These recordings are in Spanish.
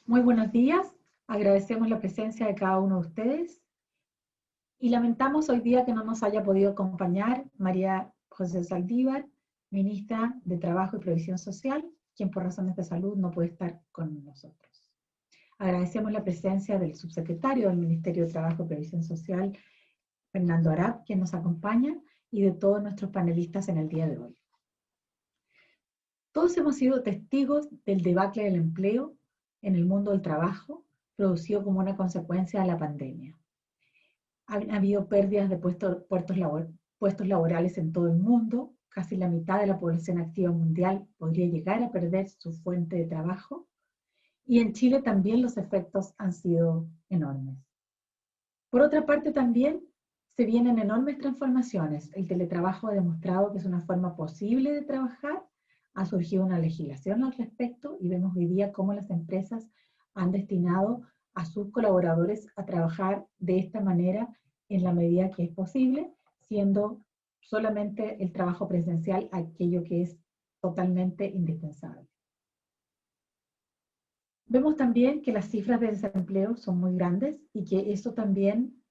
Muy buenos días, agradecemos la presencia de cada uno de ustedes y lamentamos hoy día que no nos haya podido acompañar María José Saldívar, ministra de Trabajo y Previsión Social, quien por razones de salud no puede estar con nosotros. Agradecemos la presencia del subsecretario del Ministerio de Trabajo y Previsión Social, Fernando Arap, quien nos acompaña, y de todos nuestros panelistas en el día de hoy. Todos hemos sido testigos del debacle del empleo en el mundo del trabajo, producido como una consecuencia de la pandemia. Ha habido pérdidas de puestos laborales en todo el mundo. Casi la mitad de la población activa mundial podría llegar a perder su fuente de trabajo. Y en Chile también los efectos han sido enormes. Por otra parte, también se vienen enormes transformaciones. El teletrabajo ha demostrado que es una forma posible de trabajar. Ha surgido una legislación al respecto y vemos hoy día cómo las empresas han destinado a sus colaboradores a trabajar de esta manera en la medida que es posible, siendo solamente el trabajo presencial aquello que es totalmente indispensable. Vemos también que las cifras de desempleo son muy grandes y que eso también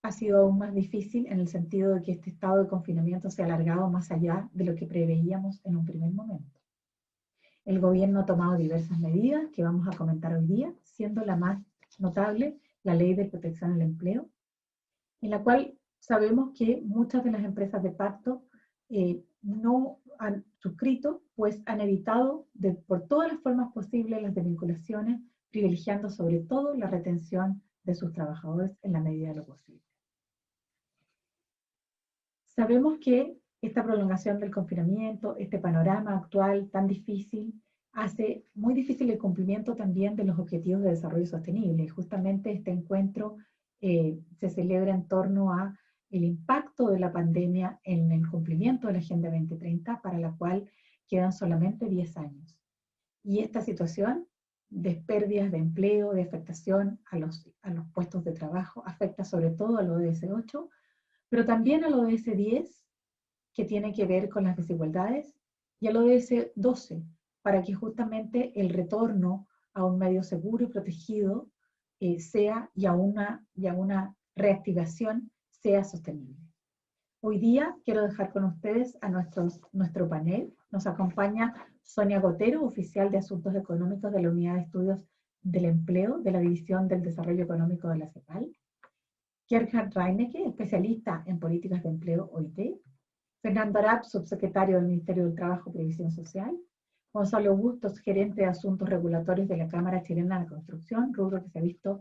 ha sido aún más difícil en el sentido de que este estado de confinamiento se ha alargado más allá de lo que preveíamos en un primer momento. El gobierno ha tomado diversas medidas que vamos a comentar hoy día, siendo la más notable la Ley de Protección al Empleo, en la cual sabemos que muchas de las empresas de pacto no han suscrito, pues han evitado por todas las formas posibles las desvinculaciones, privilegiando sobre todo la retención de sus trabajadores en la medida de lo posible. Sabemos que esta prolongación del confinamiento, este panorama actual tan difícil, hace muy difícil el cumplimiento también de los objetivos de desarrollo sostenible. Justamente este encuentro se celebra en torno a el impacto de la pandemia en el cumplimiento de la Agenda 2030, para la cual quedan solamente 10 años. Y esta situación de pérdidas de empleo, de afectación a los puestos de trabajo, afecta sobre todo al ODS 8, pero también al ODS 10, que tiene que ver con las desigualdades, y al ODS 12, para que justamente el retorno a un medio seguro y protegido sea y a una reactivación sea sostenible. Hoy día quiero dejar con ustedes a nuestro panel. Nos acompaña Sonia Gotero, oficial de Asuntos Económicos de la Unidad de Estudios del Empleo de la División del Desarrollo Económico de la CEPAL. Gerhard Reinecke, especialista en políticas de empleo OIT. Fernando Arap, subsecretario del Ministerio del Trabajo y Previsión Social. Gonzalo Bustos, gerente de Asuntos Regulatorios de la Cámara Chilena de Construcción, rubro que se ha visto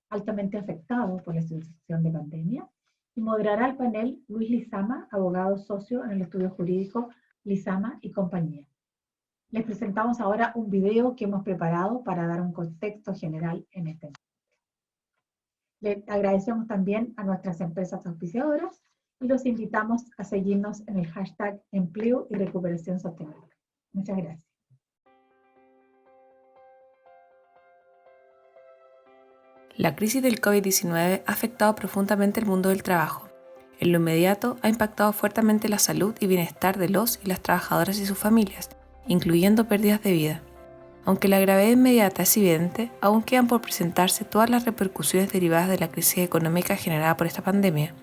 altamente afectado por la situación de pandemia. Y moderará el panel Luis Lizama, abogado socio en el estudio jurídico Lizama y compañía. Les presentamos ahora un video que hemos preparado para dar un contexto general en este tema. Le agradecemos también a nuestras empresas auspiciadoras y los invitamos a seguirnos en el hashtag Empleo y Recuperación Sostenible. Muchas gracias. La crisis del COVID-19 ha afectado profundamente el mundo del trabajo. En lo inmediato, ha impactado fuertemente la salud y bienestar de los y las trabajadoras y sus familias, incluyendo pérdidas de vida. Aunque la gravedad inmediata es evidente, aún quedan por presentarse todas las repercusiones derivadas de la crisis económica generada por esta pandemia.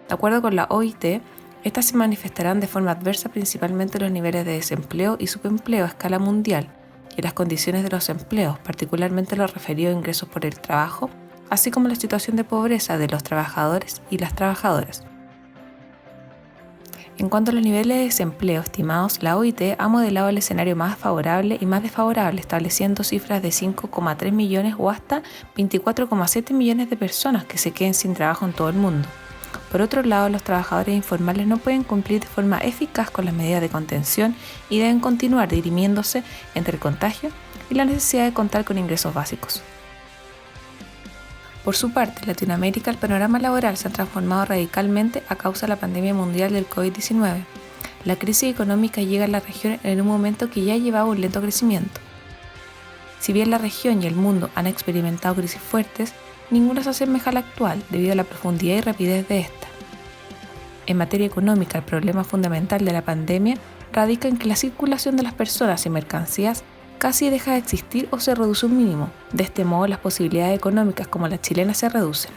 De acuerdo con la OIT, estas se manifestarán de forma adversa principalmente en los niveles de desempleo y subempleo a escala mundial y en las condiciones de los empleos, particularmente lo referido a ingresos por el trabajo, así como la situación de pobreza de los trabajadores y las trabajadoras. En cuanto a los niveles de desempleo estimados, la OIT ha modelado el escenario más favorable y más desfavorable, estableciendo cifras de 5,3 millones o hasta 24,7 millones de personas que se queden sin trabajo en todo el mundo. Por otro lado, los trabajadores informales no pueden cumplir de forma eficaz con las medidas de contención y deben continuar dirimiéndose entre el contagio y la necesidad de contar con ingresos básicos. Por su parte, en Latinoamérica el panorama laboral se ha transformado radicalmente a causa de la pandemia mundial del COVID-19. La crisis económica llega a la región en un momento que ya llevaba un lento crecimiento. Si bien la región y el mundo han experimentado crisis fuertes, ninguna se asemeja a la actual debido a la profundidad y rapidez de esta. En materia económica, el problema fundamental de la pandemia radica en que la circulación de las personas y mercancías casi deja de existir o se reduce un mínimo. De este modo, las posibilidades económicas como las chilenas se reducen.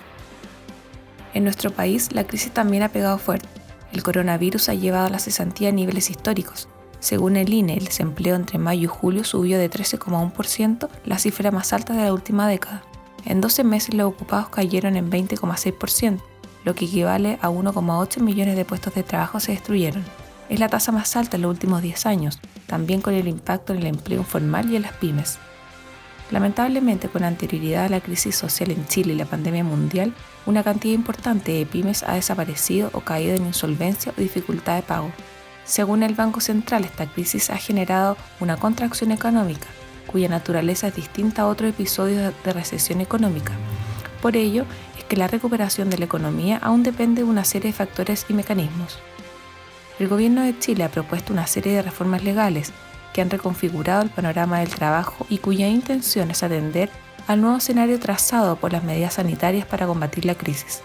En nuestro país, la crisis también ha pegado fuerte. El coronavirus ha llevado a la cesantía a niveles históricos. Según el INE, el desempleo entre mayo y julio subió de 13,1%, la cifra más alta de la última década. En 12 meses los ocupados cayeron en 20,6%, lo que equivale a 1,8 millones de puestos de trabajo se destruyeron. Es la tasa más alta en los últimos 10 años, también con el impacto en el empleo informal y en las pymes. Lamentablemente, con anterioridad a la crisis social en Chile y la pandemia mundial, una cantidad importante de pymes ha desaparecido o caído en insolvencia o dificultad de pago. Según el Banco Central, esta crisis ha generado una contracción económica, cuya naturaleza es distinta a otros episodios de recesión económica. Por ello, es que la recuperación de la economía aún depende de una serie de factores y mecanismos. El Gobierno de Chile ha propuesto una serie de reformas legales que han reconfigurado el panorama del trabajo y cuya intención es atender al nuevo escenario trazado por las medidas sanitarias para combatir la crisis.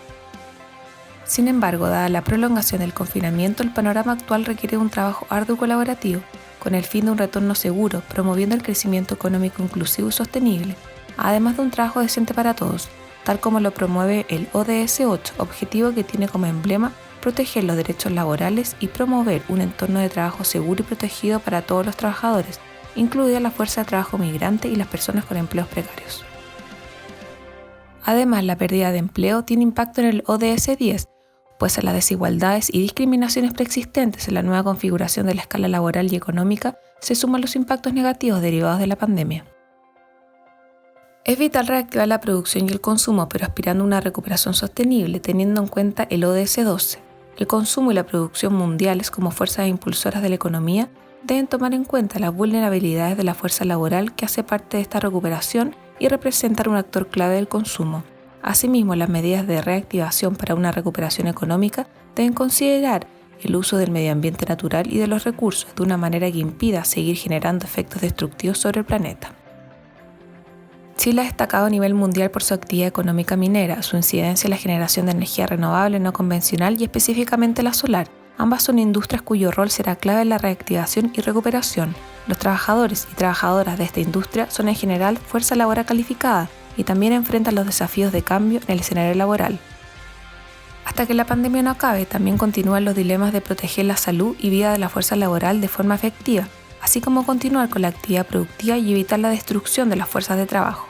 Sin embargo, dada la prolongación del confinamiento, el panorama actual requiere un trabajo arduo y colaborativo, con el fin de un retorno seguro, promoviendo el crecimiento económico inclusivo y sostenible, además de un trabajo decente para todos, tal como lo promueve el ODS 8, objetivo que tiene como emblema proteger los derechos laborales y promover un entorno de trabajo seguro y protegido para todos los trabajadores, incluida la fuerza de trabajo migrante y las personas con empleos precarios. Además, la pérdida de empleo tiene impacto en el ODS 10, pues a las desigualdades y discriminaciones preexistentes en la nueva configuración de la escala laboral y económica se suman los impactos negativos derivados de la pandemia. Es vital reactivar la producción y el consumo, pero aspirando a una recuperación sostenible, teniendo en cuenta el ODS 12. El consumo y la producción mundiales como fuerzas impulsoras de la economía deben tomar en cuenta las vulnerabilidades de la fuerza laboral que hace parte de esta recuperación y representar un actor clave del consumo. Asimismo, las medidas de reactivación para una recuperación económica deben considerar el uso del medio ambiente natural y de los recursos de una manera que impida seguir generando efectos destructivos sobre el planeta. Chile ha destacado a nivel mundial por su actividad económica minera, su incidencia en la generación de energía renovable no convencional y específicamente la solar. Ambas son industrias cuyo rol será clave en la reactivación y recuperación. Los trabajadores y trabajadoras de esta industria son en general fuerza laboral calificada y también enfrentan los desafíos de cambio en el escenario laboral. Hasta que la pandemia no acabe, también continúan los dilemas de proteger la salud y vida de la fuerza laboral de forma efectiva, así como continuar con la actividad productiva y evitar la destrucción de las fuerzas de trabajo.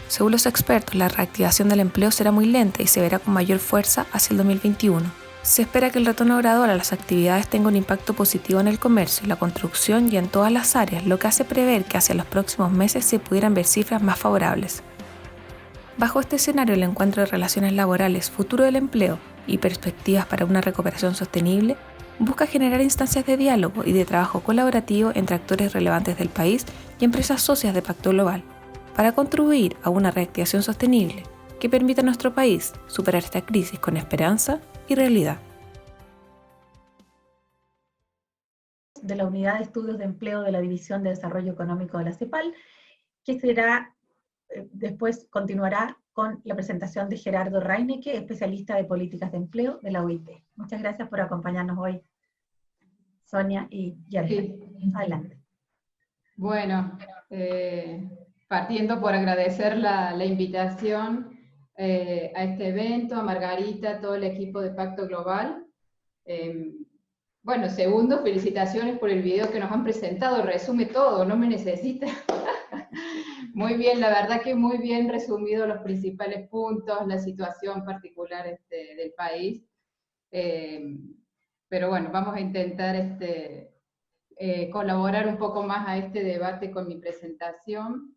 Según los expertos, la reactivación del empleo será muy lenta y se verá con mayor fuerza hacia el 2021. Se espera que el retorno gradual a las actividades tenga un impacto positivo en el comercio, la construcción y en todas las áreas, lo que hace prever que hacia los próximos meses se pudieran ver cifras más favorables. Bajo este escenario, el encuentro de relaciones laborales, futuro del empleo y perspectivas para una recuperación sostenible busca generar instancias de diálogo y de trabajo colaborativo entre actores relevantes del país y empresas socias de Pacto Global, para contribuir a una reactivación sostenible que permita a nuestro país superar esta crisis con esperanza y realidad. De la Unidad de Estudios de Empleo de la División de Desarrollo Económico de la CEPAL, que después continuará con la presentación de Gerardo Reinecke, especialista de políticas de empleo de la OIT. Muchas gracias por acompañarnos hoy, Sonia y Yerjan. Sí. Adelante. Bueno, partiendo por agradecer la invitación a este evento, a Margarita, a todo el equipo de Pacto Global. Bueno, segundo, felicitaciones por el video que nos han presentado, resume todo, no me necesita. Muy bien, la verdad que muy bien resumido los principales puntos, la situación particular del país. Pero bueno, vamos a intentar colaborar un poco más a este debate con mi presentación.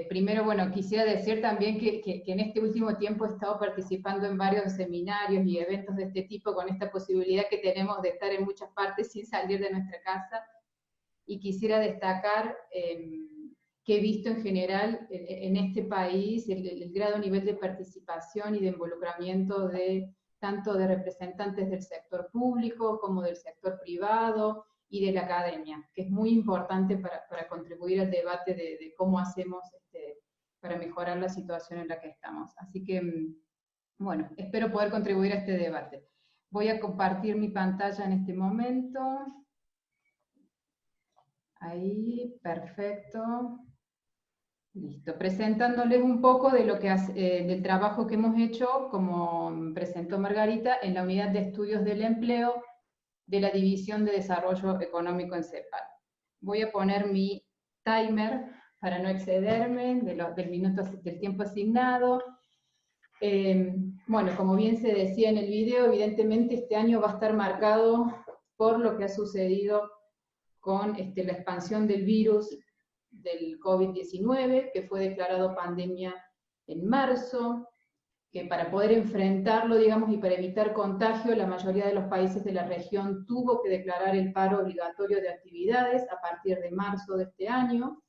Primero, bueno, quisiera decir también que en este último tiempo he estado participando en varios seminarios y eventos de este tipo con esta posibilidad que tenemos de estar en muchas partes sin salir de nuestra casa. Y quisiera destacar que he visto en general en este país el grado nivel de participación y de involucramiento tanto de representantes del sector público como del sector privado y de la academia, que es muy importante para contribuir al debate de cómo hacemos para mejorar la situación en la que estamos. Así que, bueno, espero poder contribuir a este debate. Voy a compartir mi pantalla en este momento. Ahí, perfecto. Listo, presentándoles un poco de del trabajo que hemos hecho, como presentó Margarita, en la Unidad de Estudios del Empleo de la División de Desarrollo Económico en CEPAL. Voy a poner mi timer para no excederme del tiempo asignado. Bueno, como bien se decía en el video, evidentemente este año va a estar marcado por lo que ha sucedido con la expansión del virus del COVID-19, que fue declarado pandemia en marzo, que para poder enfrentarlo, digamos, y para evitar contagio, la mayoría de los países de la región tuvo que declarar el paro obligatorio de actividades a partir de marzo de este año,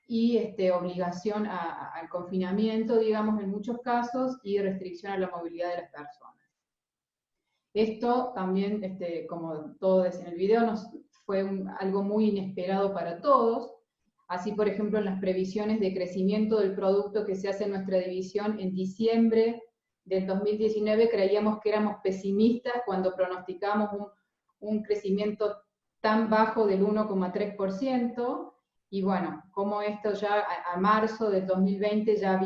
y obligación al confinamiento, digamos, en muchos casos, y restricción a la movilidad de las personas. Esto también, como todos decían en el video, fue algo muy inesperado para todos. Así, por ejemplo, en las previsiones de crecimiento del producto que se hace en nuestra división, en diciembre del 2019 creíamos que éramos pesimistas cuando pronosticamos un crecimiento tan bajo del 1,3%, y bueno, como esto ya a marzo del 2020 ya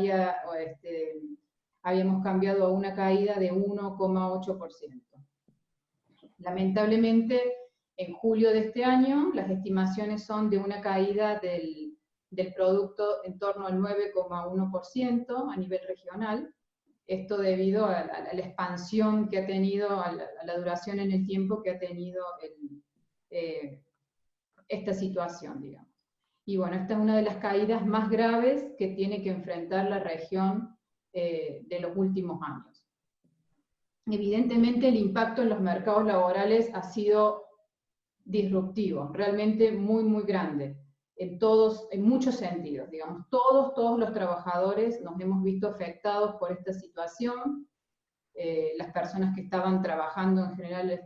habíamos cambiado a una caída de 1,8%. Lamentablemente, en julio de este año, las estimaciones son de una caída del producto en torno al 9,1% a nivel regional. Esto debido a la expansión que ha tenido, a la duración en el tiempo que ha tenido esta situación, digamos. Y bueno, esta es una de las caídas más graves que tiene que enfrentar la región de los últimos años. Evidentemente el impacto en los mercados laborales ha sido disruptivo, realmente muy, muy grande, en muchos sentidos, digamos. Todos los trabajadores nos hemos visto afectados por esta situación. Las personas que estaban trabajando en general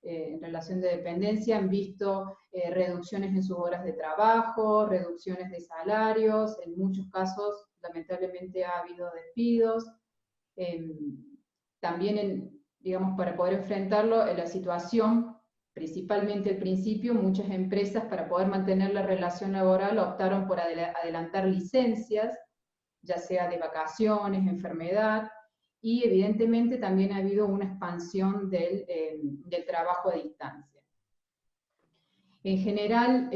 en relación de dependencia han visto reducciones en sus horas de trabajo, reducciones de salarios, en muchos casos lamentablemente ha habido despidos. También, digamos, para poder enfrentarlo, la situación, principalmente al principio, muchas empresas para poder mantener la relación laboral optaron por adelantar licencias, ya sea de vacaciones, enfermedad, y evidentemente también ha habido una expansión del trabajo a distancia. En general,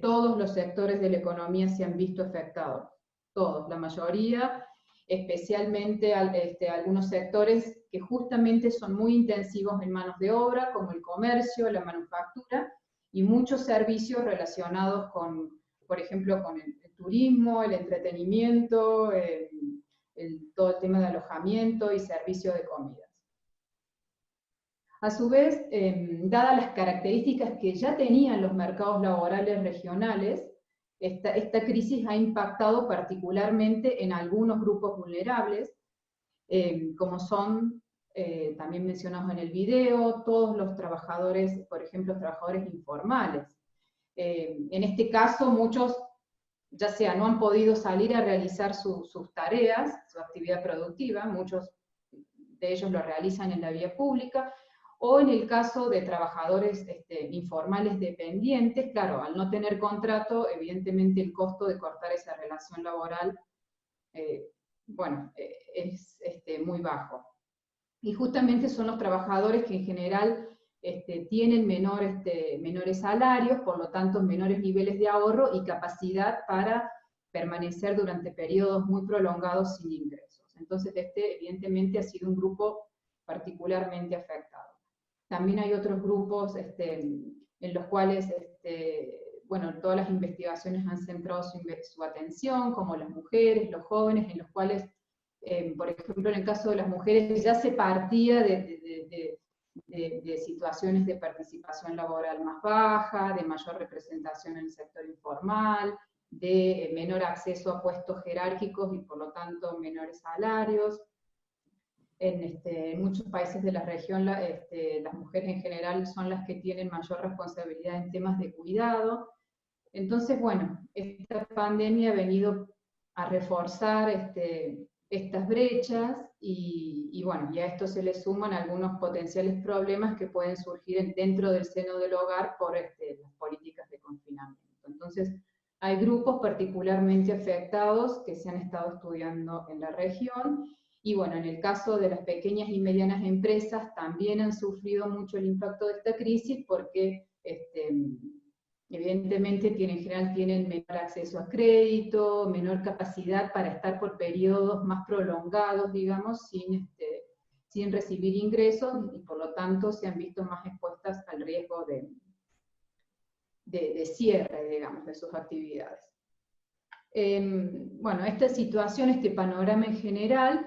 todos los sectores de la economía se han visto afectados, todos, la mayoría, especialmente algunos sectores que justamente son muy intensivos en manos de obra, como el comercio, la manufactura, y muchos servicios relacionados con, por ejemplo, con el turismo, el entretenimiento, todo el tema de alojamiento y servicio de comidas. A su vez, dadas las características que ya tenían los mercados laborales regionales, esta crisis ha impactado particularmente en algunos grupos vulnerables, como son, también mencionados en el video, todos los trabajadores, por ejemplo, trabajadores informales. En este caso, muchos, ya sea no han podido salir a realizar sus tareas, su actividad productiva, muchos de ellos lo realizan en la vía pública, o en el caso de trabajadores informales dependientes, claro, al no tener contrato, evidentemente el costo de cortar esa relación laboral, es muy bajo. Y justamente son los trabajadores que en general tienen menores salarios, por lo tanto menores niveles de ahorro y capacidad para permanecer durante periodos muy prolongados sin ingresos. Entonces evidentemente ha sido un grupo particularmente afectado. También hay otros grupos en los cuales todas las investigaciones han centrado su atención, como las mujeres, los jóvenes, en los cuales, por ejemplo, en el caso de las mujeres ya se partía de situaciones de participación laboral más baja, de mayor representación en el sector informal, de menor acceso a puestos jerárquicos y por lo tanto menores salarios. En muchos países de la región las mujeres en general son las que tienen mayor responsabilidad en temas de cuidado. Entonces, bueno, esta pandemia ha venido a reforzar estas brechas y bueno, y a esto se le suman algunos potenciales problemas que pueden surgir dentro del seno del hogar por las políticas de confinamiento. Entonces, hay grupos particularmente afectados que se han estado estudiando en la región, y bueno, en el caso de las pequeñas y medianas empresas también han sufrido mucho el impacto de esta crisis porque evidentemente en general tienen menor acceso a crédito, menor capacidad para estar por periodos más prolongados, digamos, sin recibir ingresos, y por lo tanto se han visto más expuestas al riesgo de cierre, digamos, de sus actividades. Bueno, esta situación, este panorama en general,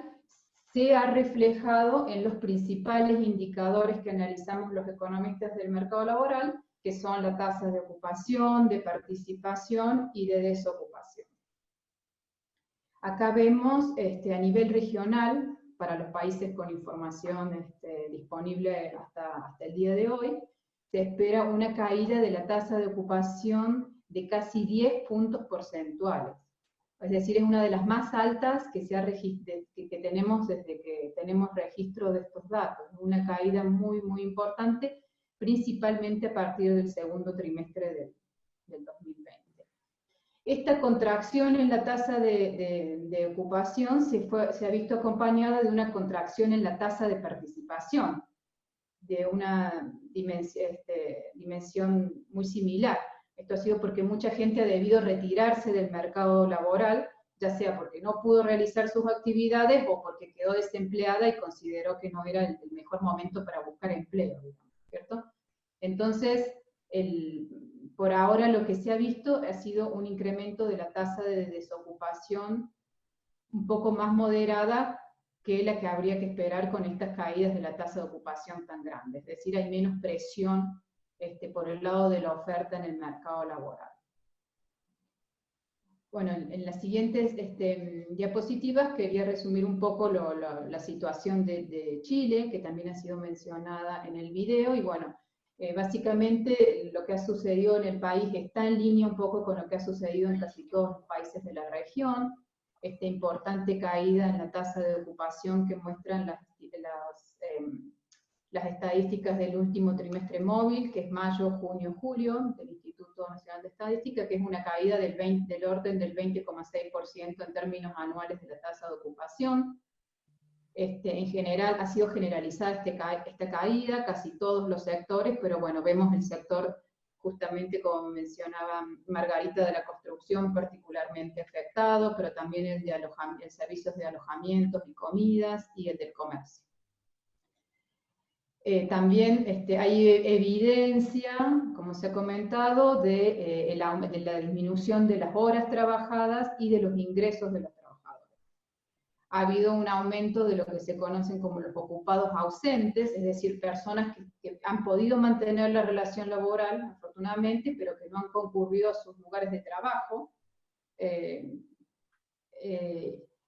se ha reflejado en los principales indicadores que analizamos los economistas del mercado laboral, que son la tasa de ocupación, de participación y de desocupación. Acá vemos a nivel regional, para los países con información disponible hasta el día de hoy, se espera una caída de la tasa de ocupación de casi 10 puntos porcentuales. Es decir, es una de las más altas que tenemos desde que tenemos registro de estos datos. Una caída muy, muy importante, principalmente a partir del segundo trimestre del 2020. Esta contracción en la tasa de ocupación se ha visto acompañada de una contracción en la tasa de participación, de una dimensión muy similar. Esto ha sido porque mucha gente ha debido retirarse del mercado laboral, ya sea porque no pudo realizar sus actividades o porque quedó desempleada y consideró que no era el mejor momento para buscar empleo, ¿cierto? Entonces, por ahora lo que se ha visto ha sido un incremento de la tasa de desocupación un poco más moderada que la que habría que esperar con estas caídas de la tasa de ocupación tan grande. Es decir, hay menos presión por el lado de la oferta en el mercado laboral. Bueno, en las siguientes diapositivas quería resumir un poco la situación de Chile, que también ha sido mencionada en el video, y bueno, básicamente lo que ha sucedido en el país está en línea un poco con lo que ha sucedido en casi todos los países de la región. Esta importante caída en la tasa de ocupación que muestran las estadísticas del último trimestre móvil, que es mayo, junio, julio, del Instituto Nacional de Estadística, que es una caída del orden del 20,6% en términos anuales de la tasa de ocupación. En general ha sido generalizada esta caída, casi todos los sectores, pero bueno, vemos el sector, justamente como mencionaba Margarita, de la construcción particularmente afectado, pero también el de servicios de alojamientos y comidas, y el del comercio. También hay evidencia, como se ha comentado, de la disminución de las horas trabajadas y de los ingresos de los trabajadores. Ha habido un aumento de lo que se conocen como los ocupados ausentes, es decir, personas que han podido mantener la relación laboral, afortunadamente, pero que no han concurrido a sus lugares de trabajo, que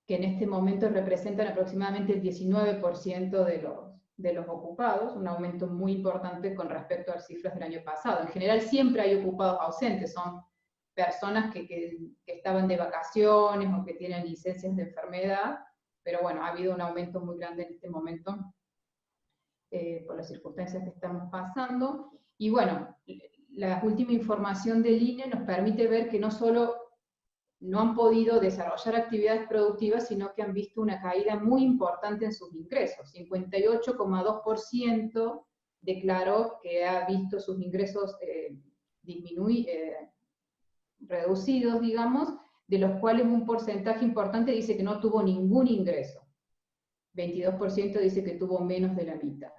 en este momento representan aproximadamente el 19% de los ocupados, un aumento muy importante con respecto a las cifras del año pasado. En general siempre hay ocupados ausentes, son personas que estaban de vacaciones o que tienen licencias de enfermedad, pero bueno, ha habido un aumento muy grande en este momento por las circunstancias que estamos pasando. Y bueno, la última información del INE nos permite ver que no solo no han podido desarrollar actividades productivas, sino que han visto una caída muy importante en sus ingresos. 58,2% declaró que ha visto sus ingresos reducidos, digamos, de los cuales un porcentaje importante dice que no tuvo ningún ingreso. 22% dice que tuvo menos de la mitad.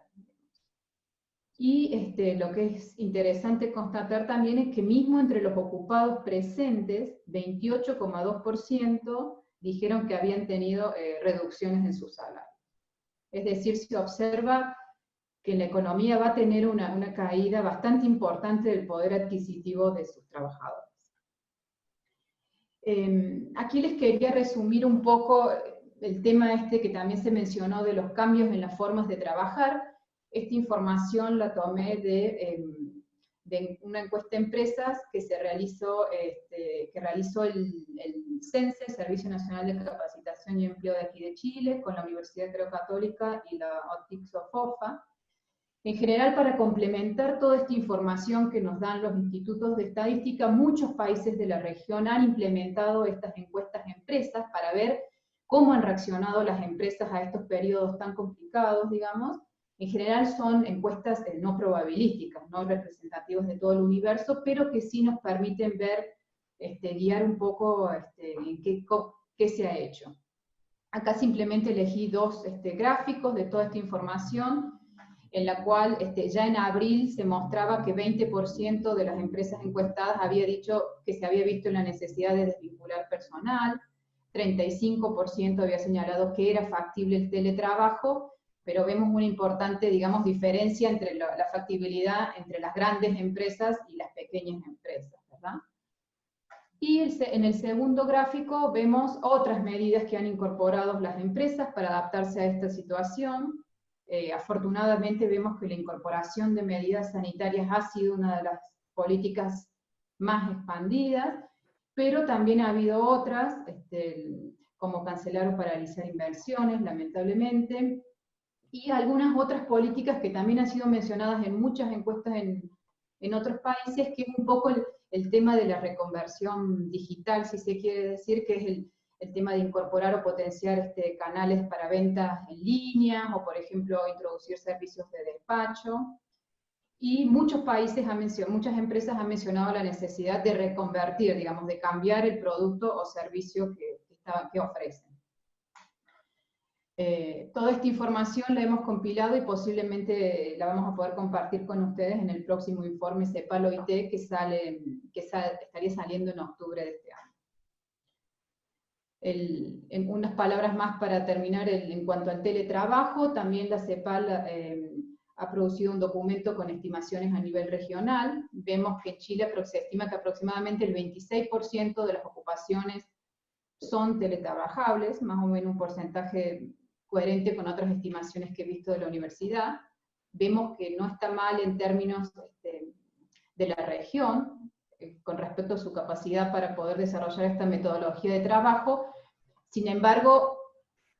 Y lo que es interesante constatar también es que mismo entre los ocupados presentes, 28,2% dijeron que habían tenido reducciones en su salario. Es decir, se observa que la economía va a tener una caída bastante importante del poder adquisitivo de sus trabajadores. Aquí les quería resumir un poco el tema que también se mencionó de los cambios en las formas de trabajar. Esta información la tomé de una encuesta de empresas que realizó el CENSE, el Servicio Nacional de Capacitación y Empleo de aquí de Chile, con la Universidad Católica y la OTIC-SOFOFA. En general, para complementar toda esta información que nos dan los institutos de estadística, muchos países de la región han implementado estas encuestas empresas para ver cómo han reaccionado las empresas a estos periodos tan complicados, digamos. En general son encuestas no probabilísticas, no representativas de todo el universo, pero que sí nos permiten ver, guiar un poco en qué se ha hecho. Acá simplemente elegí dos gráficos de toda esta información, en la cual ya en abril se mostraba que 20% de las empresas encuestadas había dicho que se había visto la necesidad de desvincular personal, 35% había señalado que era factible el teletrabajo, pero vemos una importante, digamos, diferencia entre la factibilidad entre las grandes empresas y las pequeñas empresas, ¿verdad? Y en el segundo gráfico vemos otras medidas que han incorporado las empresas para adaptarse a esta situación. Afortunadamente vemos que la incorporación de medidas sanitarias ha sido una de las políticas más expandidas, pero también ha habido otras, como cancelar o paralizar inversiones, lamentablemente, y algunas otras políticas que también han sido mencionadas en muchas encuestas en otros países, que es un poco el tema de la reconversión digital, si se quiere decir, que es el tema de incorporar o potenciar canales para ventas en línea, o por ejemplo introducir servicios de despacho. Y muchos países muchas empresas han mencionado la necesidad de reconvertir, digamos, de cambiar el producto o servicio que ofrecen. Toda esta información la hemos compilado y posiblemente la vamos a poder compartir con ustedes en el próximo informe CEPAL-OIT que estaría saliendo en octubre de este año. En unas palabras más para terminar, en cuanto al teletrabajo, también la CEPAL ha producido un documento con estimaciones a nivel regional. Vemos que en Chile se estima que aproximadamente el 26% de las ocupaciones son teletrabajables, más o menos un porcentaje coherente con otras estimaciones que he visto de la universidad. Vemos que no está mal en términos de la región, con respecto a su capacidad para poder desarrollar esta metodología de trabajo. Sin embargo,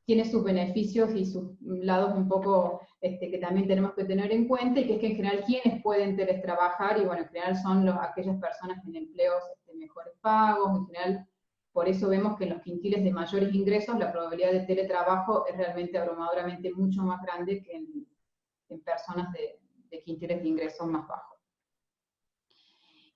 tiene sus beneficios y sus lados un poco que también tenemos que tener en cuenta, y que es que en general quienes pueden teletrabajar, y bueno, en general son aquellas personas en empleos mejores pagos, en general. Por eso vemos que en los quintiles de mayores ingresos la probabilidad de teletrabajo es realmente abrumadoramente mucho más grande que en personas de quintiles de ingresos más bajos.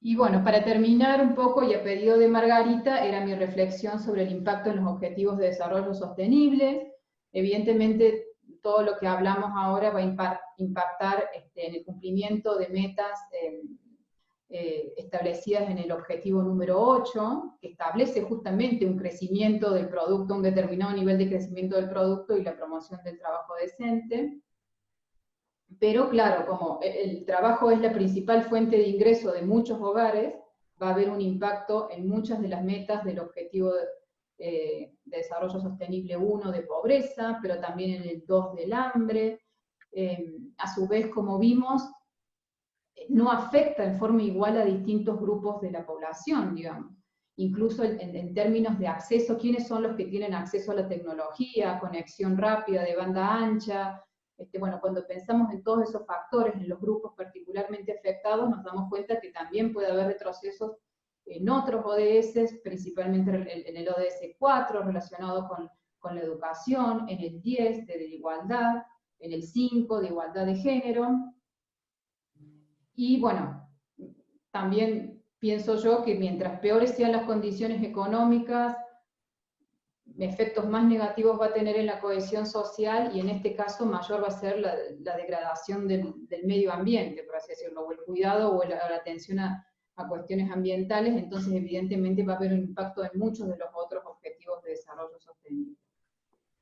Y bueno, para terminar un poco, y a pedido de Margarita, era mi reflexión sobre el impacto en los objetivos de desarrollo sostenible. Evidentemente, todo lo que hablamos ahora va a impactar en el cumplimiento de metas establecidas en el objetivo número 8, que establece justamente un crecimiento del producto, un determinado nivel de crecimiento del producto y la promoción del trabajo decente. Pero claro, como el trabajo es la principal fuente de ingreso de muchos hogares, va a haber un impacto en muchas de las metas del objetivo de desarrollo sostenible 1 de pobreza, pero también en el 2 del hambre. A su vez, como vimos, no afecta en forma igual a distintos grupos de la población, digamos. Incluso en términos de acceso, ¿quiénes son los que tienen acceso a la tecnología, conexión rápida de banda ancha? Bueno, cuando pensamos en todos esos factores, en los grupos particularmente afectados, nos damos cuenta que también puede haber retrocesos en otros ODS, principalmente en el ODS 4, relacionado con la educación, en el 10 de igualdad, en el 5 de igualdad de género. Y bueno, también pienso yo que mientras peores sean las condiciones económicas, efectos más negativos va a tener en la cohesión social, y en este caso mayor va a ser la degradación del medio ambiente, por así decirlo, o el cuidado o la atención a cuestiones ambientales. Entonces evidentemente va a haber un impacto en muchos de los otros objetivos de desarrollo sostenible.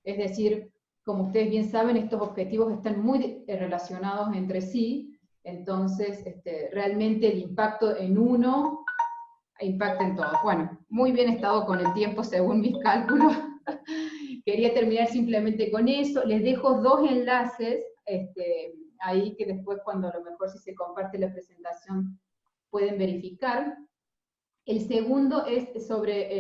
Es decir, como ustedes bien saben, estos objetivos están muy relacionados entre sí. Entonces, realmente el impacto en uno impacta en todos. Bueno, muy bien estado con el tiempo según mis cálculos. Quería terminar simplemente con eso. Les dejo dos enlaces ahí que después, cuando a lo mejor si se comparte la presentación, pueden verificar. El segundo es sobre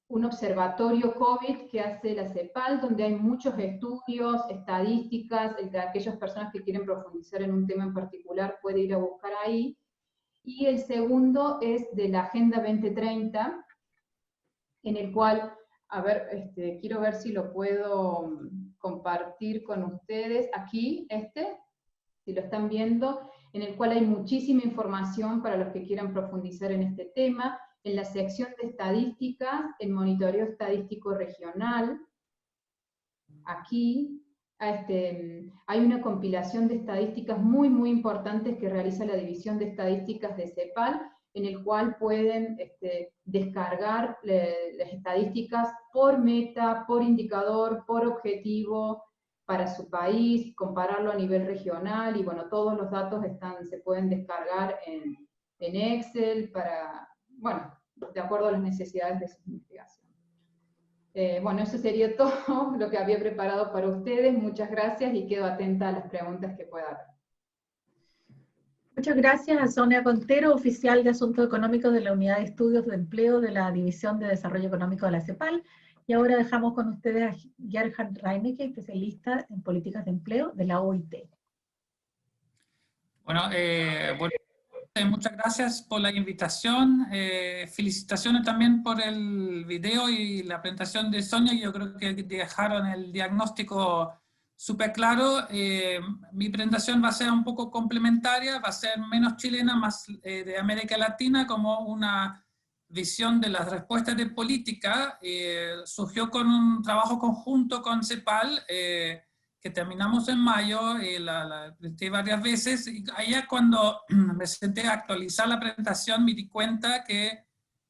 un observatorio COVID que hace la CEPAL, donde hay muchos estudios, estadísticas, el de aquellas personas que quieren profundizar en un tema en particular puede ir a buscar ahí. Y el segundo es de la Agenda 2030, en el cual, a ver, quiero ver si lo puedo compartir con ustedes. Aquí, si lo están viendo, en el cual hay muchísima información para los que quieran profundizar en este tema. En la sección de estadísticas, el monitoreo estadístico regional, aquí hay una compilación de estadísticas muy, muy importantes que realiza la División de Estadísticas de CEPAL, en el cual pueden descargar las estadísticas por meta, por indicador, por objetivo, para su país, compararlo a nivel regional, y bueno, todos los datos se pueden descargar en Excel, bueno, de acuerdo a las necesidades de sus investigaciones. Bueno, eso sería todo lo que había preparado para ustedes. Muchas gracias y quedo atenta a las preguntas que pueda haber. Muchas gracias a Sonia Contero, oficial de Asuntos Económicos de la Unidad de Estudios de Empleo de la División de Desarrollo Económico de la CEPAL. Y ahora dejamos con ustedes a Gerhard Reinecke, especialista en políticas de empleo de la OIT. Bueno, muchas gracias por la invitación. Felicitaciones también por el video y la presentación de Sonia. Yo creo que dejaron el diagnóstico súper claro. Mi presentación va a ser un poco complementaria, va a ser menos chilena, más de América Latina, como una visión de las respuestas de política. Surgió con un trabajo conjunto con CEPAL, que terminamos en mayo, la presenté varias veces, y allá cuando me senté a actualizar la presentación me di cuenta que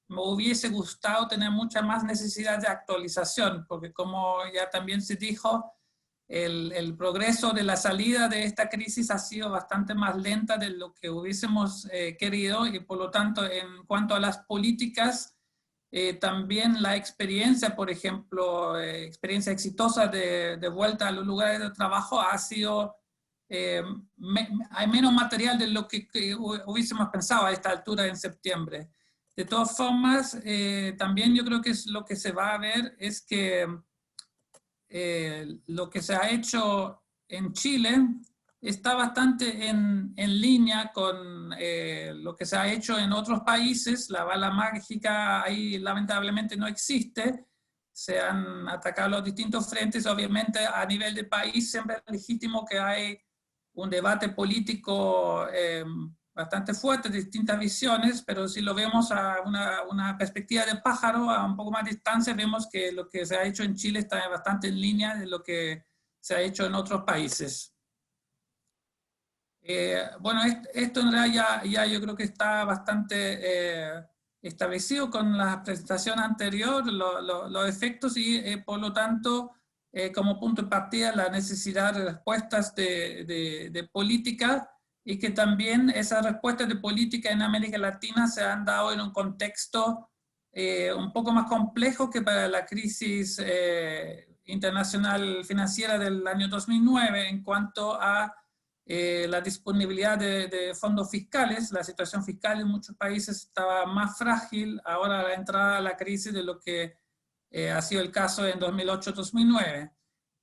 me hubiese gustado tener mucha más necesidad de actualización, porque como ya también se dijo, el progreso de la salida de esta crisis ha sido bastante más lenta de lo que hubiésemos querido, y por lo tanto, en cuanto a las políticas, también la experiencia, por ejemplo, experiencia exitosa de vuelta a los lugares de trabajo ha sido, hay menos material de lo que hubiésemos pensado a esta altura en septiembre. De todas formas, también yo creo que lo que se va a ver es que lo que se ha hecho en Chile está bastante en línea con lo que se ha hecho en otros países. La bala mágica ahí lamentablemente no existe. Se han atacado los distintos frentes. Obviamente a nivel de país siempre es legítimo que hay un debate político bastante fuerte, de distintas visiones, pero si lo vemos a una perspectiva de pájaro, a un poco más de distancia, vemos que lo que se ha hecho en Chile está bastante en línea de lo que se ha hecho en otros países. Bueno, esto en realidad ya yo creo que está bastante establecido con la presentación anterior, los efectos, y por lo tanto, como punto de partida, la necesidad de respuestas de política, y que también esas respuestas de política en América Latina se han dado en un contexto un poco más complejo que para la crisis internacional financiera del año 2009 en cuanto a la disponibilidad de fondos fiscales. La situación fiscal en muchos países estaba más frágil ahora a la entrada a la crisis de lo que ha sido el caso en 2008-2009.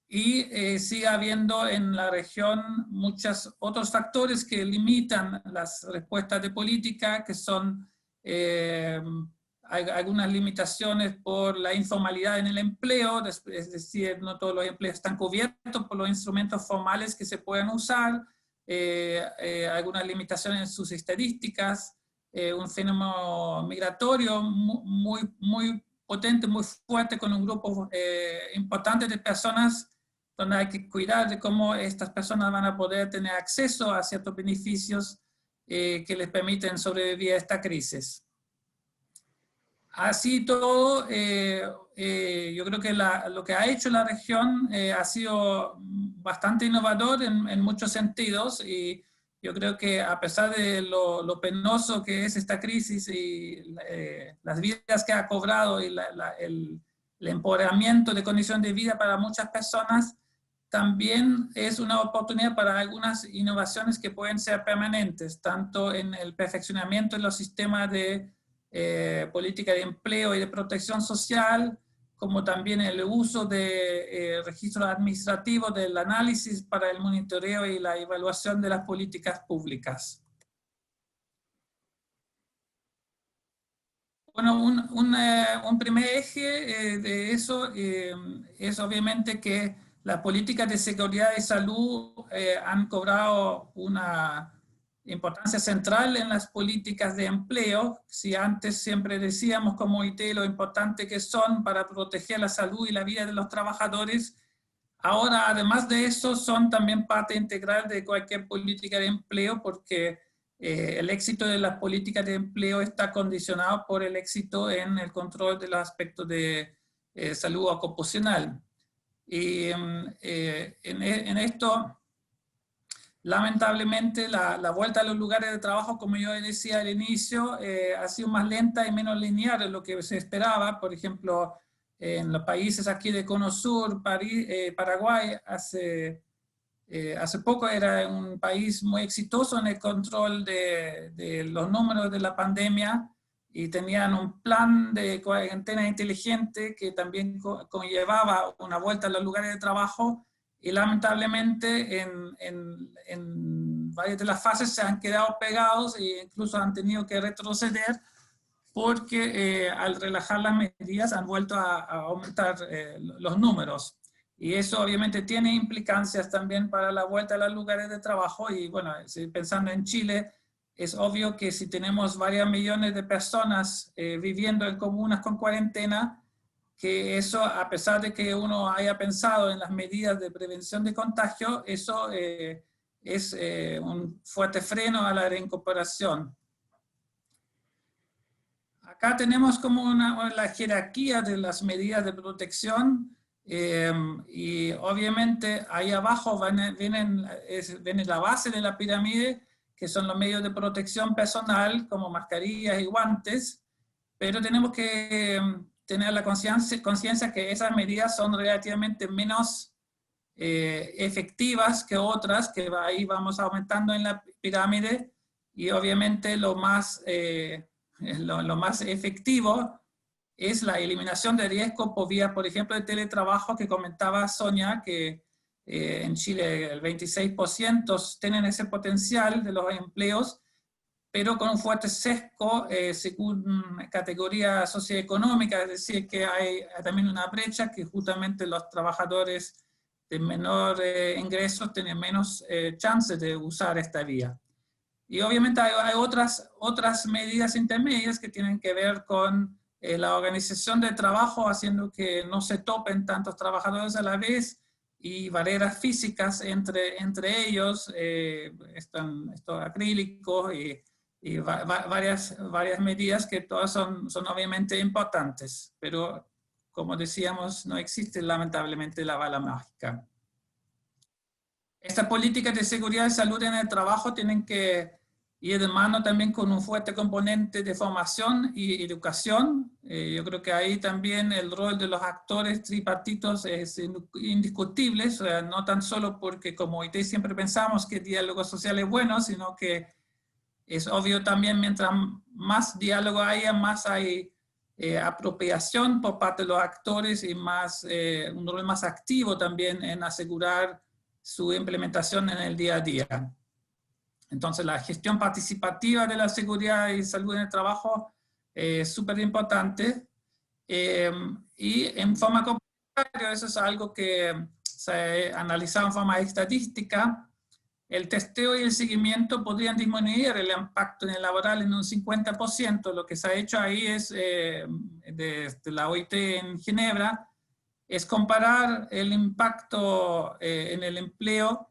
Y sigue habiendo en la región muchos otros factores que limitan las respuestas de política, que son hay algunas limitaciones por la informalidad en el empleo, es decir, no todos los empleos están cubiertos por los instrumentos formales que se pueden usar, algunas limitaciones en sus estadísticas, un fenómeno migratorio muy potente, muy fuerte, con un grupo importante de personas, donde hay que cuidar de cómo estas personas van a poder tener acceso a ciertos beneficios que les permiten sobrevivir a esta crisis. Así todo, yo creo que lo que ha hecho la región ha sido bastante innovador en muchos sentidos, y yo creo que a pesar de lo penoso que es esta crisis y las vidas que ha cobrado y el empoderamiento de condición de vida para muchas personas, también es una oportunidad para algunas innovaciones que pueden ser permanentes, tanto en el perfeccionamiento de los sistemas de política de empleo y de protección social, como también el uso de registros administrativos del análisis para el monitoreo y la evaluación de las políticas públicas. Bueno, un primer eje de eso es obviamente que las políticas de seguridad y salud han cobrado una importancia central en las políticas de empleo. Si antes siempre decíamos como OIT lo importante que son para proteger la salud y la vida de los trabajadores, ahora además de eso son también parte integral de cualquier política de empleo, porque el éxito de las políticas de empleo está condicionado por el éxito en el control de los aspectos de salud ocupacional. Y en esto, lamentablemente, la vuelta a los lugares de trabajo, como yo decía al inicio, ha sido más lenta y menos lineal de lo que se esperaba. Por ejemplo, en los países aquí de Cono Sur, Paraguay, hace poco era un país muy exitoso en el control de los números de la pandemia y tenían un plan de cuarentena inteligente que también conllevaba una vuelta a los lugares de trabajo, y lamentablemente en varias de las fases se han quedado pegados e incluso han tenido que retroceder porque al relajar las medidas han vuelto a aumentar los números. Y eso obviamente tiene implicancias también para la vuelta a los lugares de trabajo. Y bueno, pensando en Chile, es obvio que si tenemos varios millones de personas viviendo en comunas con cuarentena, que eso, a pesar de que uno haya pensado en las medidas de prevención de contagio, eso es un fuerte freno a la reincorporación. Acá tenemos como la jerarquía de las medidas de protección. Y obviamente ahí abajo viene la base de la pirámide, que son los medios de protección personal como mascarillas y guantes, pero tenemos que tener la conciencia que esas medidas son relativamente menos efectivas que otras, que ahí vamos aumentando en la pirámide, y obviamente lo más efectivo es la eliminación de riesgo por vía, por ejemplo, de teletrabajo, que comentaba Sonia, que en Chile el 26% tienen ese potencial de los empleos, pero con un fuerte sesgo según categoría socioeconómica, es decir, que hay también una brecha que justamente los trabajadores de menor ingresos tienen menos chances de usar esta vía. Y obviamente hay otras medidas intermedias que tienen que ver con la organización del trabajo, haciendo que no se topen tantos trabajadores a la vez, y barreras físicas entre ellos, estos acrílicos y varias medidas que todas son obviamente importantes, pero como decíamos, no existe lamentablemente la bala mágica. Estas políticas de seguridad y salud en el trabajo tienen que ir de mano también con un fuerte componente de formación y educación. Yo creo que ahí también el rol de los actores tripartitos es indiscutible, o sea, no tan solo porque como OIT siempre pensamos que el diálogo social es bueno, sino que es obvio también mientras más diálogo haya, más hay apropiación por parte de los actores y un rol más activo también en asegurar su implementación en el día a día. Entonces, la gestión participativa de la seguridad y salud en el trabajo es súper importante. Y en forma complementaria, eso es algo que se ha analizado en forma estadística, el testeo y el seguimiento podrían disminuir el impacto en el laboral en un 50%. Lo que se ha hecho ahí es, desde la OIT en Ginebra, es comparar el impacto en el empleo.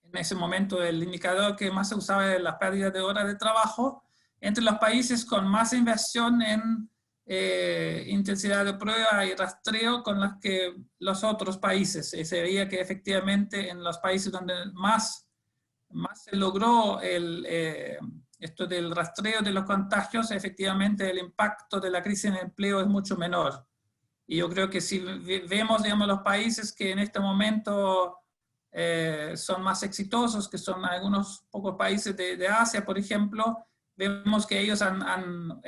En ese momento el indicador que más se usaba era la pérdida de horas de trabajo entre los países con más inversión en intensidad de prueba y rastreo con los otros países. Se veía que efectivamente en los países donde más se logró esto del rastreo de los contagios, efectivamente el impacto de la crisis en el empleo es mucho menor. Y yo creo que si vemos, digamos, los países que en este momento son más exitosos, que son algunos pocos países de Asia, por ejemplo, vemos que ellos han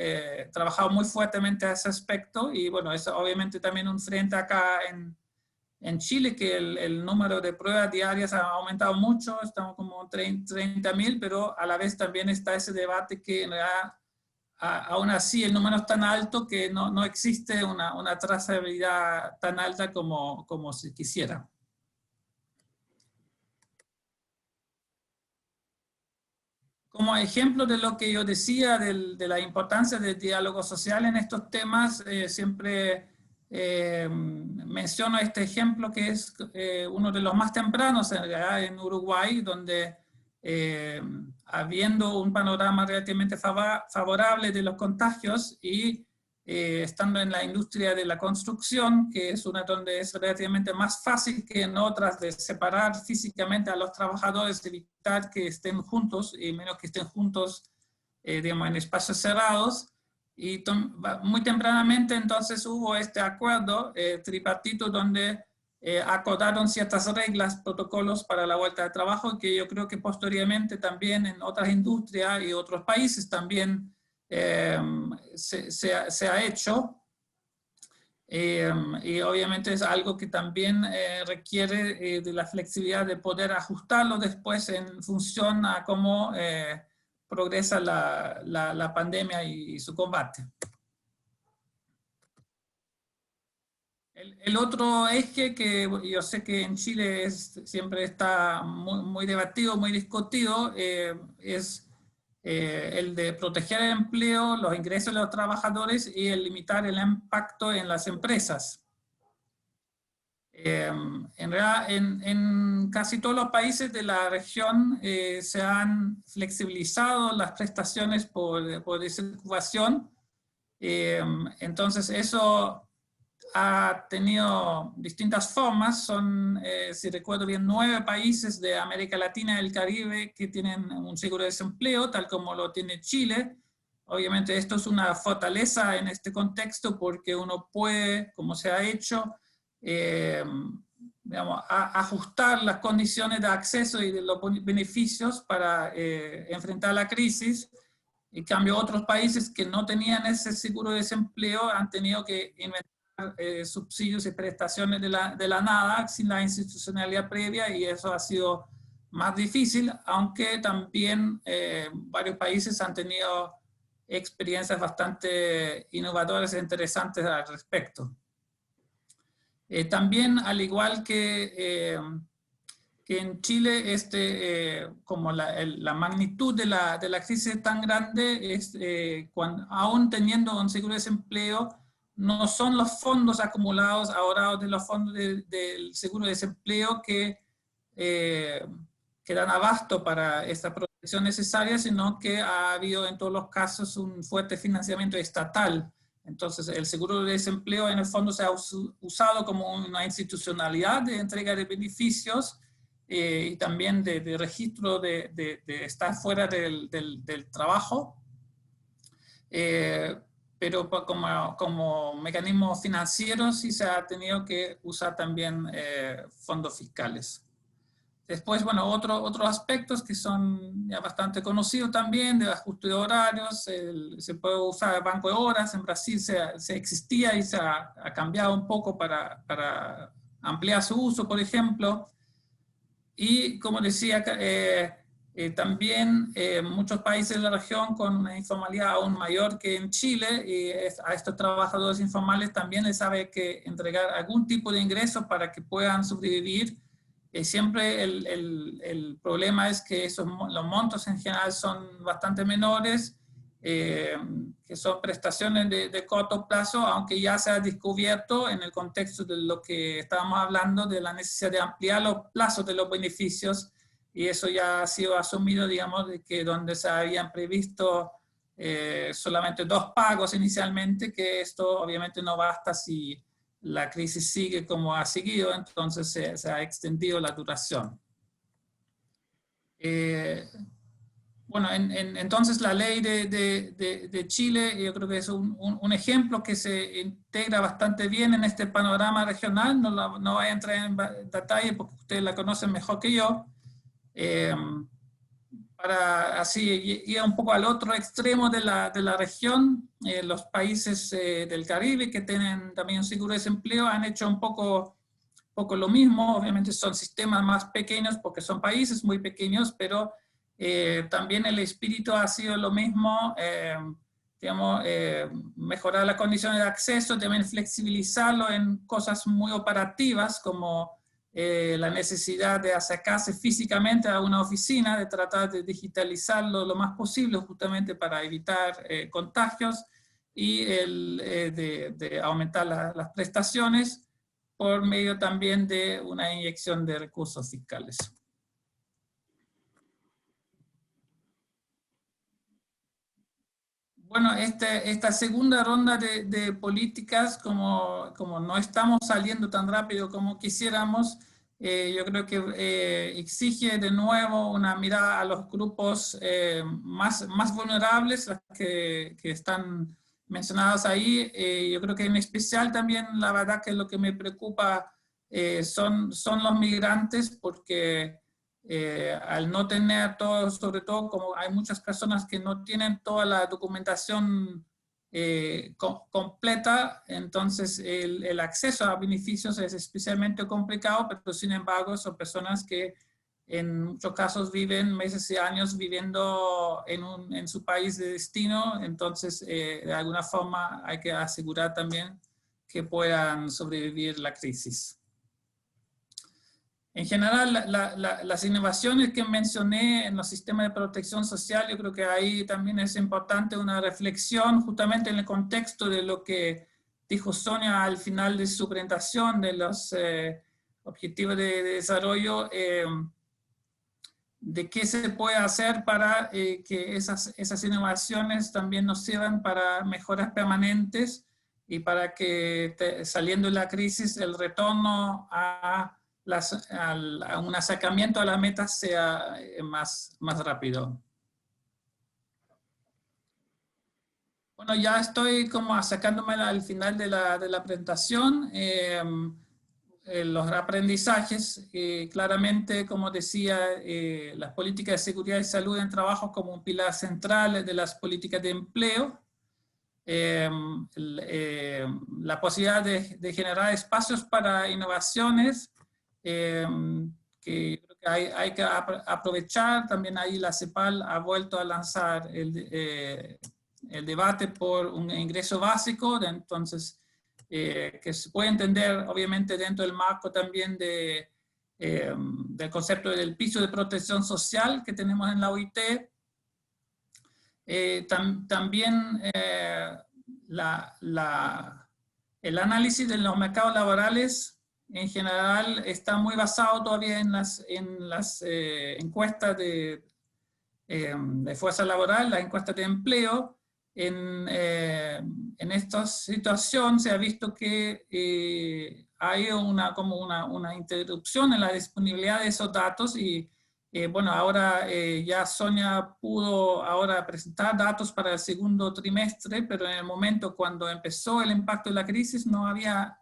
trabajado muy fuertemente a ese aspecto, y bueno, es obviamente también un frente acá en Chile, que el número de pruebas diarias ha aumentado mucho, estamos como 30.000, pero a la vez también está ese debate que en realidad, aún así el número es tan alto que no existe una trazabilidad tan alta como se quisiera. Como ejemplo de lo que yo decía de la importancia del diálogo social en estos temas, siempre menciono este ejemplo que es uno de los más tempranos en Uruguay, donde habiendo un panorama relativamente favorable de los contagios y estando en la industria de la construcción, que es una donde es relativamente más fácil que en otras de separar físicamente a los trabajadores, evitar que estén juntos y menos que estén juntos, digamos, en espacios cerrados. Y muy tempranamente entonces hubo este acuerdo tripartito donde acordaron ciertas reglas, protocolos para la vuelta de trabajo, que yo creo que posteriormente también en otras industrias y otros países también se ha hecho, y obviamente es algo que también requiere de la flexibilidad de poder ajustarlo después en función a cómo progresa la pandemia y su combate. El otro eje que yo sé que en Chile siempre está muy debatido, muy discutido, es el de proteger el empleo, los ingresos de los trabajadores y el limitar el impacto en las empresas. En realidad, en casi todos los países de la región se han flexibilizado las prestaciones por desocupación. Entonces eso ha tenido distintas formas. Son, si recuerdo bien, 9 países de América Latina y el Caribe que tienen un seguro de desempleo, tal como lo tiene Chile. Obviamente esto es una fortaleza en este contexto porque uno puede, como se ha hecho, digamos, ajustar las condiciones de acceso y de los beneficios para enfrentar la crisis. En cambio, otros países que no tenían ese seguro de desempleo han tenido que inventar subsidios y prestaciones de la nada, sin la institucionalidad previa, y eso ha sido más difícil, aunque también varios países han tenido experiencias bastante innovadoras e interesantes al respecto. También, al igual que en Chile, como la magnitud de la crisis es tan grande, aún teniendo un seguro de desempleo, no son los fondos acumulados, ahorrados de los fondos del seguro de desempleo que dan abasto para esta protección necesaria, sino que ha habido en todos los casos un fuerte financiamiento estatal. Entonces, el seguro de desempleo en el fondo se ha usado como una institucionalidad de entrega de beneficios y también de registro de estar fuera del trabajo. Pero como mecanismo financiero sí se ha tenido que usar también fondos fiscales. Después, bueno, otros aspectos que son ya bastante conocidos también, de ajuste de horarios, se puede usar el banco de horas. En Brasil se existía y se ha cambiado un poco para ampliar su uso, por ejemplo. Y como decía, también muchos países de la región con una informalidad aún mayor que en Chile, y a estos trabajadores informales también les sabe que entregar algún tipo de ingresos para que puedan sobrevivir. Siempre el problema es que los montos en general son bastante menores, que son prestaciones de corto plazo, aunque ya se ha descubierto en el contexto de lo que estábamos hablando, de la necesidad de ampliar los plazos de los beneficios, y eso ya ha sido asumido, digamos, de que donde se habían previsto solamente 2 pagos inicialmente, que esto obviamente no basta si la crisis sigue como ha seguido, entonces se ha extendido la duración. Bueno, entonces la ley de Chile, yo creo que es un ejemplo que se integra bastante bien en este panorama regional. No voy a entrar en detalle porque ustedes la conocen mejor que yo. para así ir un poco al otro extremo de la región, los países del Caribe que tienen también un seguro de desempleo han hecho un poco lo mismo. Obviamente son sistemas más pequeños porque son países muy pequeños, pero también el espíritu ha sido lo mismo, digamos, mejorar las condiciones de acceso, también flexibilizarlo en cosas muy operativas como la necesidad de acercarse físicamente a una oficina, de tratar de digitalizarlo lo más posible justamente para evitar contagios y de aumentar las prestaciones por medio también de una inyección de recursos fiscales. Bueno, esta segunda ronda de políticas, como no estamos saliendo tan rápido como quisiéramos, yo creo que exige de nuevo una mirada a los grupos más vulnerables, las que están mencionadas ahí. Yo creo que en especial también, la verdad que lo que me preocupa son los migrantes, porque al no tener todo, sobre todo como hay muchas personas que no tienen toda la documentación completa, entonces el acceso a beneficios es especialmente complicado, pero sin embargo son personas que en muchos casos viven meses y años viviendo en su país de destino, entonces de alguna forma hay que asegurar también que puedan sobrevivir la crisis. En general, las innovaciones que mencioné en los sistemas de protección social, yo creo que ahí también es importante una reflexión justamente en el contexto de lo que dijo Sonia al final de su presentación de los objetivos de desarrollo, de qué se puede hacer para que esas innovaciones también nos sirvan para mejoras permanentes y para que saliendo de la crisis el retorno a un acercamiento a las metas sea más rápido. Bueno, ya estoy como acercándome al final de la presentación. Los aprendizajes, claramente, como decía, las políticas de seguridad y salud en trabajo como un pilar central de las políticas de empleo. La posibilidad de generar espacios para innovaciones, que creo que hay que aprovechar. También ahí la CEPAL ha vuelto a lanzar el debate por un ingreso básico, entonces que se puede entender obviamente dentro del marco también del concepto del piso de protección social que tenemos en la OIT. También el análisis de los mercados laborales en general está muy basado todavía en las encuestas de fuerza laboral, las encuestas de empleo. En esta situación se ha visto que hay como una interrupción en la disponibilidad de esos datos y bueno, ahora ya Sonia pudo ahora presentar datos para el segundo trimestre, pero en el momento cuando empezó el impacto de la crisis no había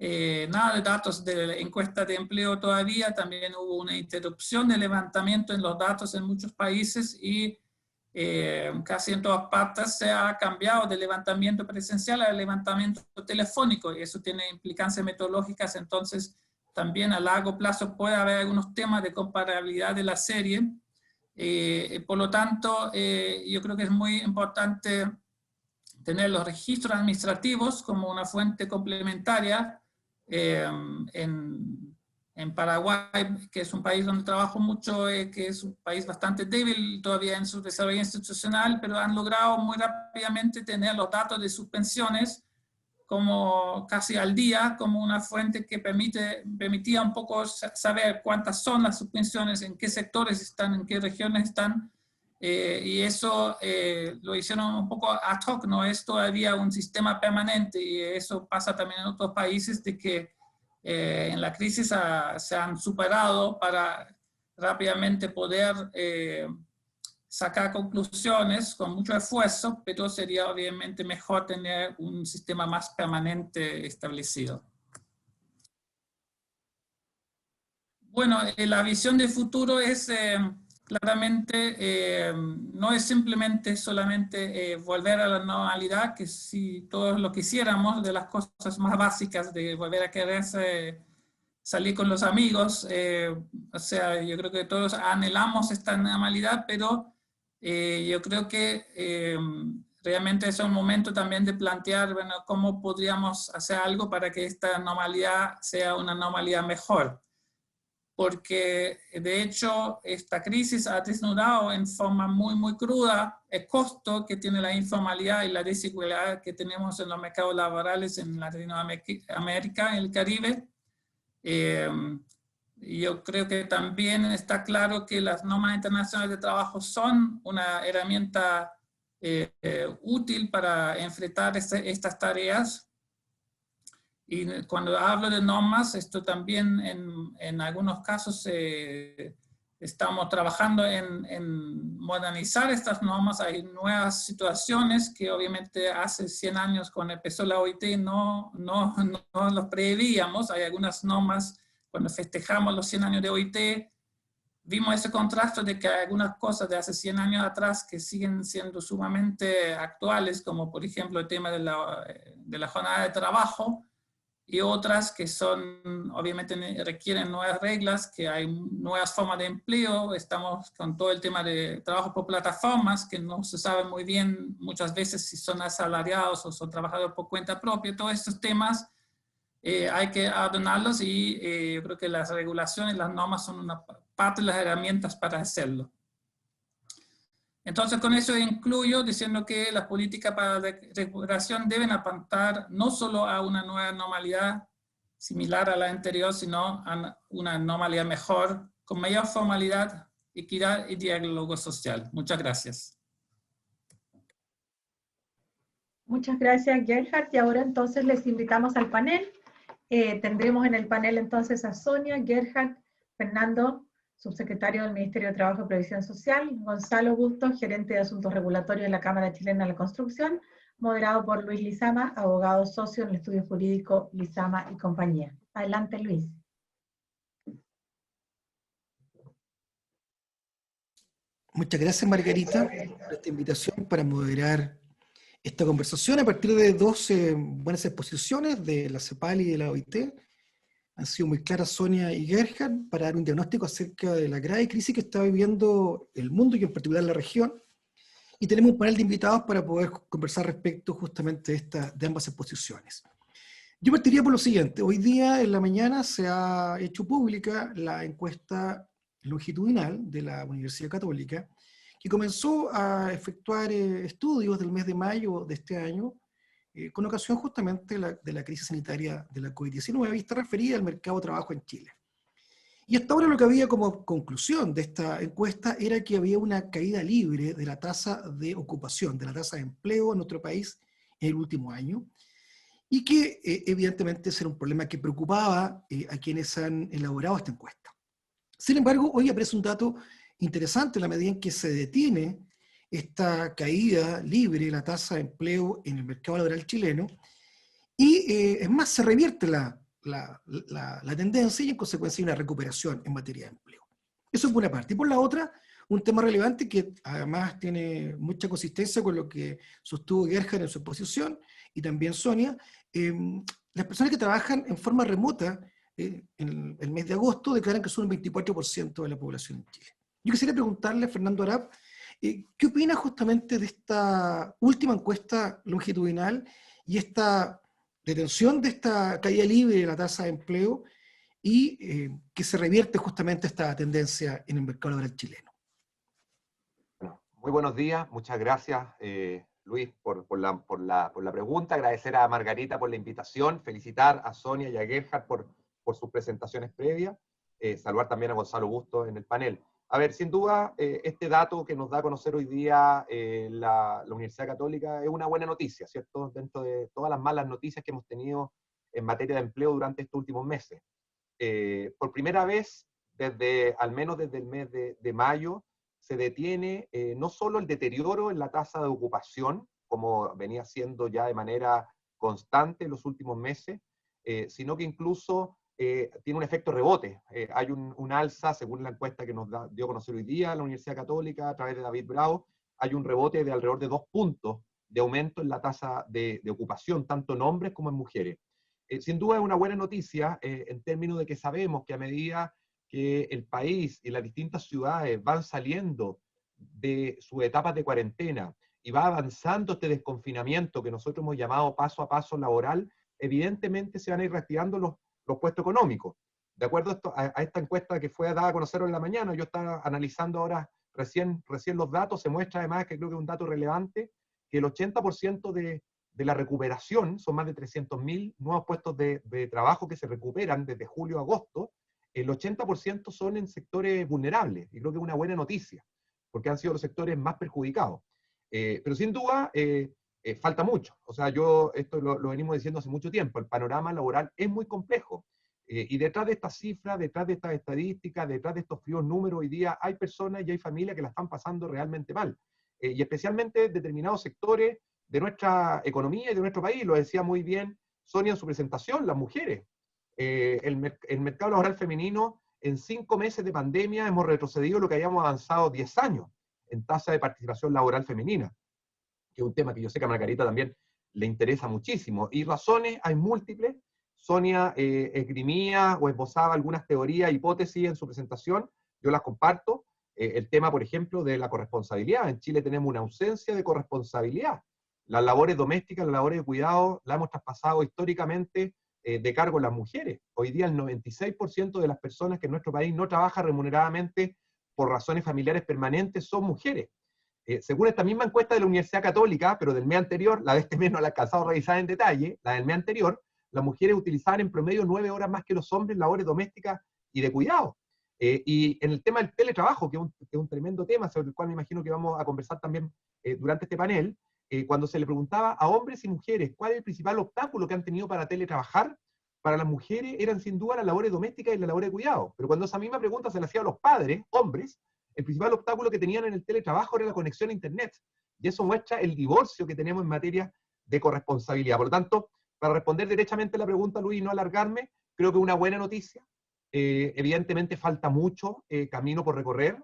nada de datos de la encuesta de empleo todavía. También hubo una interrupción de levantamiento en los datos en muchos países y casi en todas partes se ha cambiado del levantamiento presencial al levantamiento telefónico y eso tiene implicancias metodológicas. Entonces también a largo plazo puede haber algunos temas de comparabilidad de la serie. Por lo tanto, yo creo que es muy importante tener los registros administrativos como una fuente complementaria. En Paraguay, que es un país donde trabajo mucho, que es un país bastante débil todavía en su desarrollo institucional, pero han logrado muy rápidamente tener los datos de sus pensiones como casi al día, como una fuente que permitía un poco saber cuántas son las subpensiones, en qué sectores están, en qué regiones están, y eso lo hicieron un poco ad hoc, no es todavía un sistema permanente, y eso pasa también en otros países de que en la crisis se han superado para rápidamente poder sacar conclusiones con mucho esfuerzo, pero sería obviamente mejor tener un sistema más permanente establecido. Bueno, la visión de futuro es claramente no es simplemente solamente volver a la normalidad, que si todos lo quisiéramos, de las cosas más básicas de volver a quererse salir con los amigos, o sea, yo creo que todos anhelamos esta normalidad, pero yo creo que realmente es un momento también de plantear, bueno, cómo podríamos hacer algo para que esta normalidad sea una normalidad mejor. Porque de hecho esta crisis ha desnudado en forma muy, muy cruda el costo que tiene la informalidad y la desigualdad que tenemos en los mercados laborales en Latinoamérica, en el Caribe. Yo creo que también está claro que las normas internacionales de trabajo son una herramienta útil para enfrentar estas tareas. Y cuando hablo de normas, esto también en algunos casos estamos trabajando en modernizar estas normas. Hay nuevas situaciones que obviamente hace 100 años cuando empezó la OIT no los preveíamos. Hay algunas normas, cuando festejamos los 100 años de OIT, vimos ese contraste de que hay algunas cosas de hace 100 años atrás que siguen siendo sumamente actuales, como por ejemplo el tema de la jornada de trabajo, y otras que son, obviamente requieren nuevas reglas, que hay nuevas formas de empleo. Estamos con todo el tema de trabajo por plataformas, que no se sabe muy bien muchas veces si son asalariados o son trabajadores por cuenta propia. Todos estos temas hay que ordenarlos y yo creo que las regulaciones, las normas son una parte de las herramientas para hacerlo. Entonces, con eso incluyo diciendo que las políticas para la recuperación deben apuntar no solo a una nueva normalidad similar a la anterior, sino a una normalidad mejor, con mayor formalidad, equidad y diálogo social. Muchas gracias. Muchas gracias, Gerhard. Y ahora entonces les invitamos al panel. Tendremos en el panel entonces a Sonia, Gerhard, Fernando, subsecretario del Ministerio de Trabajo y Previsión Social, Gonzalo Bustos, gerente de Asuntos Regulatorios de la Cámara Chilena de la Construcción, moderado por Luis Lizama, abogado socio en el estudio jurídico Lizama y compañía. Adelante, Luis. Muchas gracias, Margarita, por esta invitación para moderar esta conversación a partir de 12 buenas exposiciones de la CEPAL y de la OIT. Han sido muy claras Sonia y Gerhard para dar un diagnóstico acerca de la grave crisis que está viviendo el mundo y en particular la región. Y tenemos un panel de invitados para poder conversar respecto justamente de ambas exposiciones. Yo partiría por lo siguiente. Hoy día en la mañana se ha hecho pública la encuesta longitudinal de la Universidad Católica, que comenzó a efectuar estudios del mes de mayo de este año, con ocasión justamente de la crisis sanitaria de la COVID-19 y está referida al mercado de trabajo en Chile. Y hasta ahora lo que había como conclusión de esta encuesta era que había una caída libre de la tasa de ocupación, de la tasa de empleo en nuestro país en el último año, y que evidentemente ese era un problema que preocupaba a quienes han elaborado esta encuesta. Sin embargo, hoy aparece un dato interesante en la medida en que se detiene esta caída libre de la tasa de empleo en el mercado laboral chileno, y es más, se revierte la tendencia y en consecuencia hay una recuperación en materia de empleo. Eso es por una parte. Y por la otra, un tema relevante que además tiene mucha consistencia con lo que sostuvo Gerhard en su exposición y también Sonia, las personas que trabajan en forma remota en el mes de agosto declaran que son un 24% de la población en Chile. Yo quisiera preguntarle a Fernando Arap, ¿qué opina justamente de esta última encuesta longitudinal y esta detención de esta caída libre de la tasa de empleo y que se revierte justamente esta tendencia en el mercado laboral chileno? Bueno, muy buenos días, muchas gracias Luis por la pregunta, agradecer a Margarita por la invitación, felicitar a Sonia y a Gerhard por sus presentaciones previas, saludar también a Gonzalo Bustos en el panel. A ver, sin duda, este dato que nos da a conocer hoy día la Universidad Católica es una buena noticia, ¿cierto? Dentro de todas las malas noticias que hemos tenido en materia de empleo durante estos últimos meses. Por primera vez, al menos desde el mes de mayo, se detiene no solo el deterioro en la tasa de ocupación, como venía siendo ya de manera constante en los últimos meses, sino que incluso tiene un efecto rebote. Hay un alza, según la encuesta que nos dio a conocer hoy día la Universidad Católica a través de David Bravo, hay un rebote de alrededor de 2 puntos de aumento en la tasa de ocupación, tanto en hombres como en mujeres. Sin duda es una buena noticia en términos de que sabemos que a medida que el país y las distintas ciudades van saliendo de sus etapas de cuarentena y va avanzando este desconfinamiento que nosotros hemos llamado paso a paso laboral, evidentemente se van a ir reactivando los puestos económicos. De acuerdo a esta encuesta que fue dada a conocer en la mañana, yo estaba analizando ahora recién los datos, se muestra además, que creo que es un dato relevante, que el 80% de la recuperación, son más de 300.000 nuevos puestos de trabajo que se recuperan desde julio a agosto, el 80% son en sectores vulnerables, y creo que es una buena noticia, porque han sido los sectores más perjudicados. Pero sin duda, falta mucho. O sea, esto lo venimos diciendo hace mucho tiempo, el panorama laboral es muy complejo. Y detrás de estas cifras, detrás de estas estadísticas, detrás de estos fríos números hoy día, hay personas y hay familias que la están pasando realmente mal. Y especialmente determinados sectores de nuestra economía y de nuestro país. Lo decía muy bien Sonia en su presentación, las mujeres. El mercado laboral femenino, en 5 meses de pandemia hemos retrocedido lo que habíamos avanzado 10 años en tasa de participación laboral femenina, que es un tema que yo sé que a Margarita también le interesa muchísimo. Y razones hay múltiples. Sonia esgrimía o esbozaba algunas teorías, hipótesis en su presentación, yo las comparto. El tema, por ejemplo, de la corresponsabilidad. En Chile tenemos una ausencia de corresponsabilidad. Las labores domésticas, las labores de cuidado, las hemos traspasado históricamente de cargo a las mujeres. Hoy día el 96% de las personas que en nuestro país no trabaja remuneradamente por razones familiares permanentes son mujeres. Según esta misma encuesta de la Universidad Católica, pero del mes anterior, la de este mes no la he alcanzado a revisar en detalle, la del mes anterior, las mujeres utilizaban en promedio 9 horas más que los hombres en labores domésticas y de cuidado. Y en el tema del teletrabajo, que es un tremendo tema, sobre el cual me imagino que vamos a conversar también durante este panel, cuando se le preguntaba a hombres y mujeres cuál es el principal obstáculo que han tenido para teletrabajar, para las mujeres eran sin duda las labores domésticas y las labores de cuidado. Pero cuando esa misma pregunta se le hacía a los padres, hombres, el principal obstáculo que tenían en el teletrabajo era la conexión a Internet. Y eso muestra el divorcio que tenemos en materia de corresponsabilidad. Por lo tanto, para responder derechamente a la pregunta, Luis, y no alargarme, creo que es una buena noticia. Evidentemente falta mucho camino por recorrer.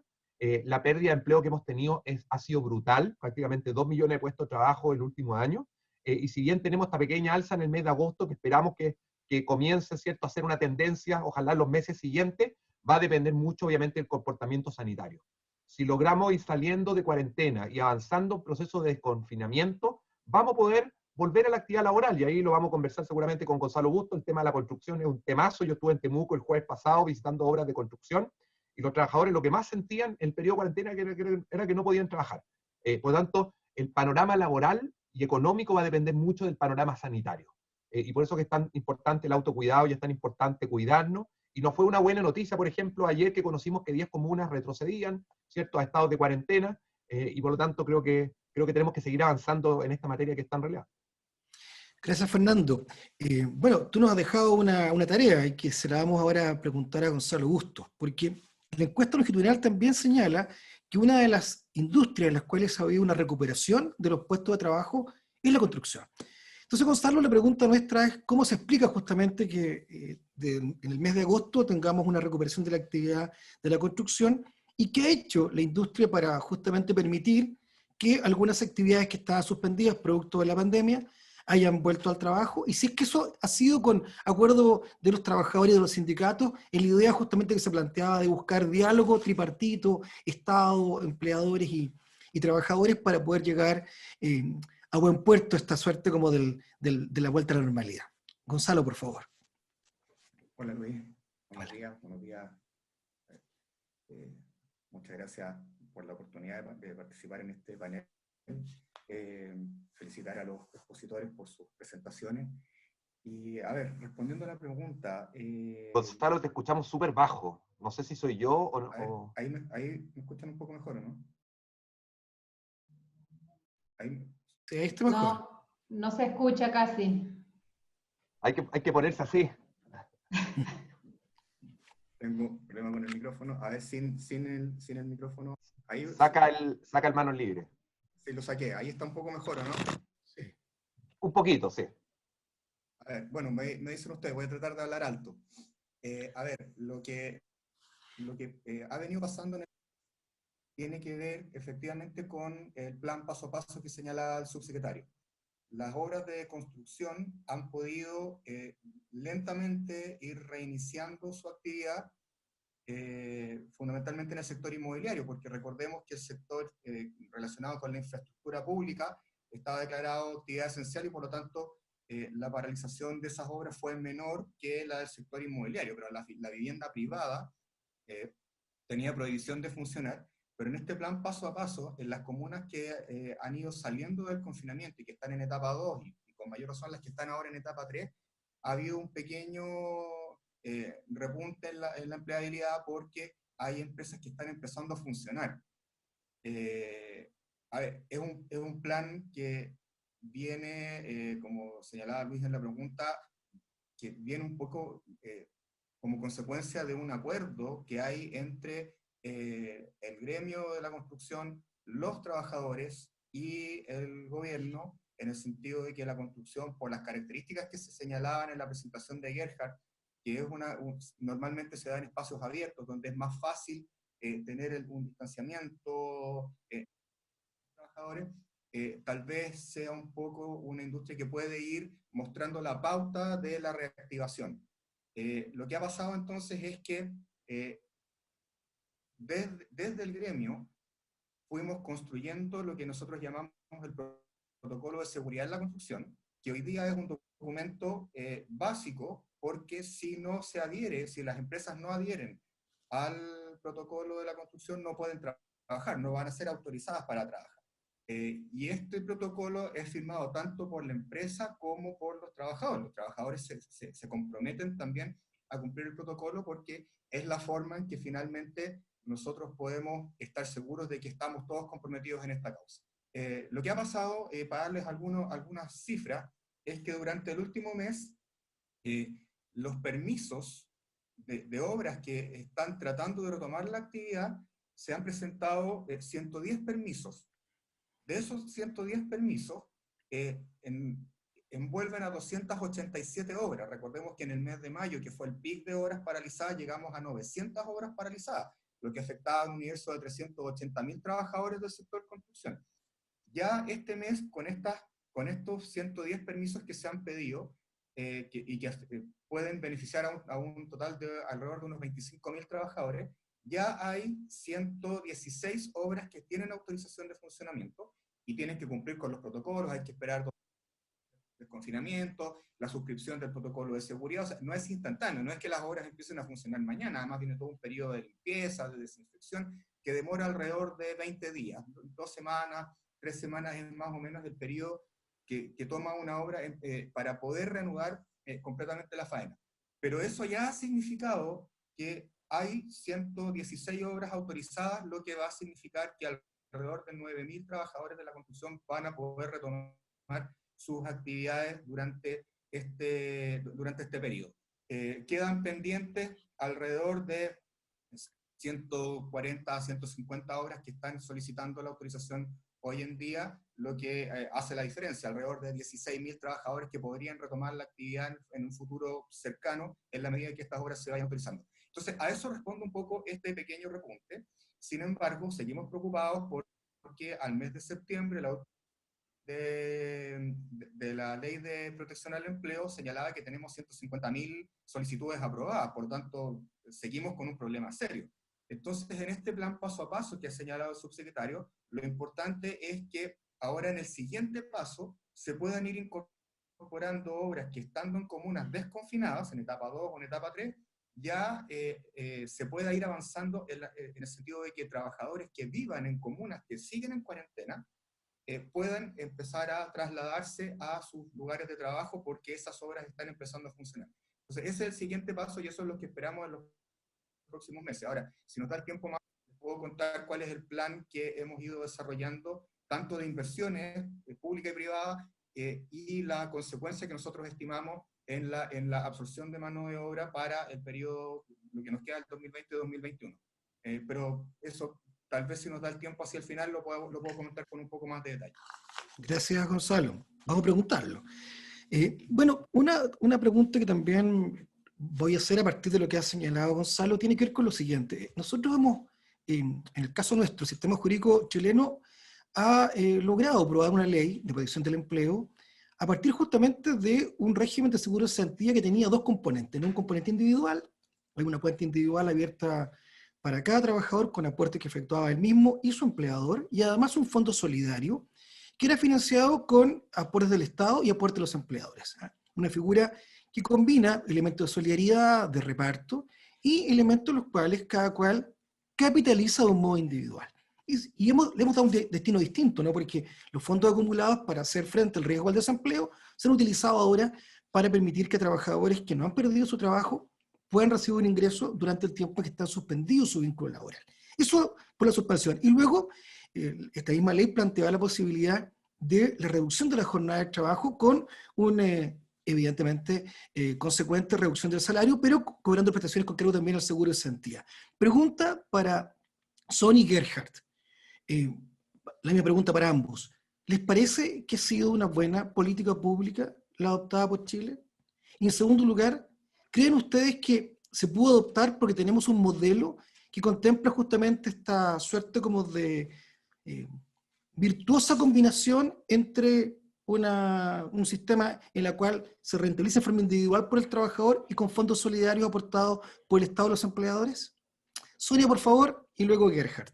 La pérdida de empleo que hemos tenido ha sido brutal, prácticamente 2 millones de puestos de trabajo en el último año. Y si bien tenemos esta pequeña alza en el mes de agosto, que esperamos que comience, ¿cierto?, a ser una tendencia, ojalá en los meses siguientes, va a depender mucho, obviamente, del comportamiento sanitario. Si logramos ir saliendo de cuarentena y avanzando en proceso de desconfinamiento, vamos a poder volver a la actividad laboral, y ahí lo vamos a conversar seguramente con Gonzalo Busto. El tema de la construcción es un temazo. Yo estuve en Temuco el jueves pasado visitando obras de construcción, y los trabajadores lo que más sentían en el periodo de cuarentena era que no podían trabajar. Por lo tanto, el panorama laboral y económico va a depender mucho del panorama sanitario. Y por eso que es tan importante el autocuidado y es tan importante cuidarnos. Y nos fue una buena noticia, por ejemplo, ayer que conocimos que 10 comunas retrocedían, ¿cierto?, a estados de cuarentena, y por lo tanto creo que tenemos que seguir avanzando en esta materia que es tan relevante. Gracias, Fernando. Bueno, tú nos has dejado una tarea y que se la vamos ahora a preguntar a Gonzalo Bustos, porque la encuesta longitudinal también señala que una de las industrias en las cuales ha habido una recuperación de los puestos de trabajo es la construcción. Entonces, Gonzalo, la pregunta nuestra es cómo se explica justamente que en el mes de agosto tengamos una recuperación de la actividad de la construcción, y qué ha hecho la industria para justamente permitir que algunas actividades que estaban suspendidas producto de la pandemia hayan vuelto al trabajo, y si es que eso ha sido con acuerdo de los trabajadores y de los sindicatos, en la idea justamente que se planteaba de buscar diálogo tripartito, Estado, empleadores y trabajadores, para poder llegar a buen puerto esta suerte como de la vuelta a la normalidad. Gonzalo, por favor. Hola, Luis. Buenos días. Muchas gracias por la oportunidad de participar en este panel. Felicitar a los expositores por sus presentaciones. Y, a ver, respondiendo a la pregunta... Gonzalo, te escuchamos súper bajo. No sé si soy yo o... Ahí me escuchan un poco mejor, ¿o no? Sí, ahí está mejor. No se escucha casi. Hay que ponerse así. Tengo problema con el micrófono. A ver, sin el micrófono. Ahí, saca el manos libre. Sí, lo saqué. Ahí está un poco mejor, ¿o no? Sí. Un poquito, sí. A ver, bueno, me dicen ustedes, voy a tratar de hablar alto. A ver, lo que ha venido pasando tiene que ver efectivamente con el plan paso a paso que señalaba el subsecretario. Las obras de construcción han podido lentamente ir reiniciando su actividad, fundamentalmente en el sector inmobiliario, porque recordemos que el sector relacionado con la infraestructura pública estaba declarado actividad esencial y por lo tanto la paralización de esas obras fue menor que la del sector inmobiliario, pero la vivienda privada tenía prohibición de funcionar. Pero en este plan paso a paso, en las comunas que han ido saliendo del confinamiento y que están en etapa 2 y con mayor razón las que están ahora en etapa 3, ha habido un pequeño repunte en la empleabilidad porque hay empresas que están empezando a funcionar. A ver, es un plan que viene, como señalaba Luis en la pregunta, que viene un poco como consecuencia de un acuerdo que hay entre el gremio de la construcción, los trabajadores y el gobierno, en el sentido de que la construcción, por las características que se señalaban en la presentación de Gerhard, que es normalmente se da en espacios abiertos, donde es más fácil tener un distanciamiento trabajadores, tal vez sea un poco una industria que puede ir mostrando la pauta de la reactivación. Lo que ha pasado entonces es que desde el gremio fuimos construyendo lo que nosotros llamamos el protocolo de seguridad en la construcción, que hoy día es un documento básico, porque si no se adhiere, si las empresas no adhieren al protocolo de la construcción, no pueden trabajar, no van a ser autorizadas para trabajar. Y este protocolo es firmado tanto por la empresa como por los trabajadores. Los trabajadores se comprometen también a cumplir el protocolo porque es la forma en que finalmente nosotros podemos estar seguros de que estamos todos comprometidos en esta causa. Lo que ha pasado, para darles algunas cifras, es que durante el último mes los permisos de obras que están tratando de retomar la actividad, se han presentado 110 permisos. De esos 110 permisos, envuelven a 287 obras. Recordemos que en el mes de mayo, que fue el pic de obras paralizadas, llegamos a 900 obras paralizadas, lo que afectaba a un universo de 380.000 trabajadores del sector construcción. Ya este mes, con estos 110 permisos que se han pedido, y que pueden beneficiar a un total de alrededor de unos 25.000 trabajadores, ya hay 116 obras que tienen autorización de funcionamiento y tienen que cumplir con los protocolos, hay que esperar el confinamiento, la suscripción del protocolo de seguridad, o sea, no es instantáneo, no es que las obras empiecen a funcionar mañana, además viene todo un periodo de limpieza, de desinfección, que demora alrededor de 20 días, 2 semanas, 3 semanas es más o menos el periodo que toma una obra para poder reanudar completamente la faena. Pero eso ya ha significado que hay 116 obras autorizadas, lo que va a significar que alrededor de 9.000 trabajadores de la construcción van a poder retomar sus actividades durante este periodo. Quedan pendientes alrededor de 140 a 150 obras que están solicitando la autorización hoy en día, lo que hace la diferencia, alrededor de 16.000 trabajadores que podrían retomar la actividad en un futuro cercano, en la medida que estas obras se vayan autorizando. Entonces, a eso responde un poco este pequeño repunte. Sin embargo, seguimos preocupados porque al mes de septiembre de la Ley de Protección al Empleo señalaba que tenemos 150.000 solicitudes aprobadas, por lo tanto, seguimos con un problema serio. Entonces, en este plan paso a paso que ha señalado el subsecretario, lo importante es que ahora en el siguiente paso se puedan ir incorporando obras que estando en comunas desconfinadas, en etapa 2 o en etapa 3, ya se pueda ir avanzando en el sentido de que trabajadores que vivan en comunas que siguen en cuarentena puedan empezar a trasladarse a sus lugares de trabajo porque esas obras están empezando a funcionar. Entonces, ese es el siguiente paso y eso es lo que esperamos en los próximos meses. Ahora, si nos da el tiempo más, les puedo contar cuál es el plan que hemos ido desarrollando, tanto de inversiones públicas y privadas, y la consecuencia que nosotros estimamos en la absorción de mano de obra para el periodo, lo que nos queda del 2020-2021. Pero eso, tal vez si nos da el tiempo hacia el final, lo puedo comentar con un poco más de detalle. Gracias, Gonzalo. Vamos a preguntarlo. Bueno, una pregunta que también voy a hacer a partir de lo que ha señalado Gonzalo, tiene que ver con lo siguiente. Nosotros hemos, en el caso nuestro, el sistema jurídico chileno ha logrado aprobar una ley de protección del empleo a partir justamente de un régimen de seguro de cesantía que tenía dos componentes, ¿no? Un componente individual, hay una cuenta individual abierta para cada trabajador con aportes que efectuaba él mismo y su empleador, y además un fondo solidario que era financiado con aportes del Estado y aportes de los empleadores. Una figura que combina elementos de solidaridad, de reparto, y elementos los cuales cada cual capitaliza de un modo individual. Y le hemos dado un destino distinto, ¿no? Porque los fondos acumulados para hacer frente al riesgo al desempleo se han utilizado ahora para permitir que trabajadores que no han perdido su trabajo puedan recibir un ingreso durante el tiempo que está suspendido su vínculo laboral. Eso por la suspensión. Y luego, esta misma ley planteaba la posibilidad de la reducción de la jornada de trabajo con un, evidentemente, consecuente reducción del salario, pero cobrando prestaciones con cargo también al seguro de cesantía. Pregunta para Sonia y Gerhard. La misma pregunta para ambos. ¿Les parece que ha sido una buena política pública la adoptada por Chile? Y en segundo lugar, ¿creen ustedes que se pudo adoptar porque tenemos un modelo que contempla justamente esta suerte como de virtuosa combinación entre un sistema en el cual se rentabiliza de forma individual por el trabajador y con fondos solidarios aportados por el Estado a los empleadores? Sonia, por favor, y luego Gerhard.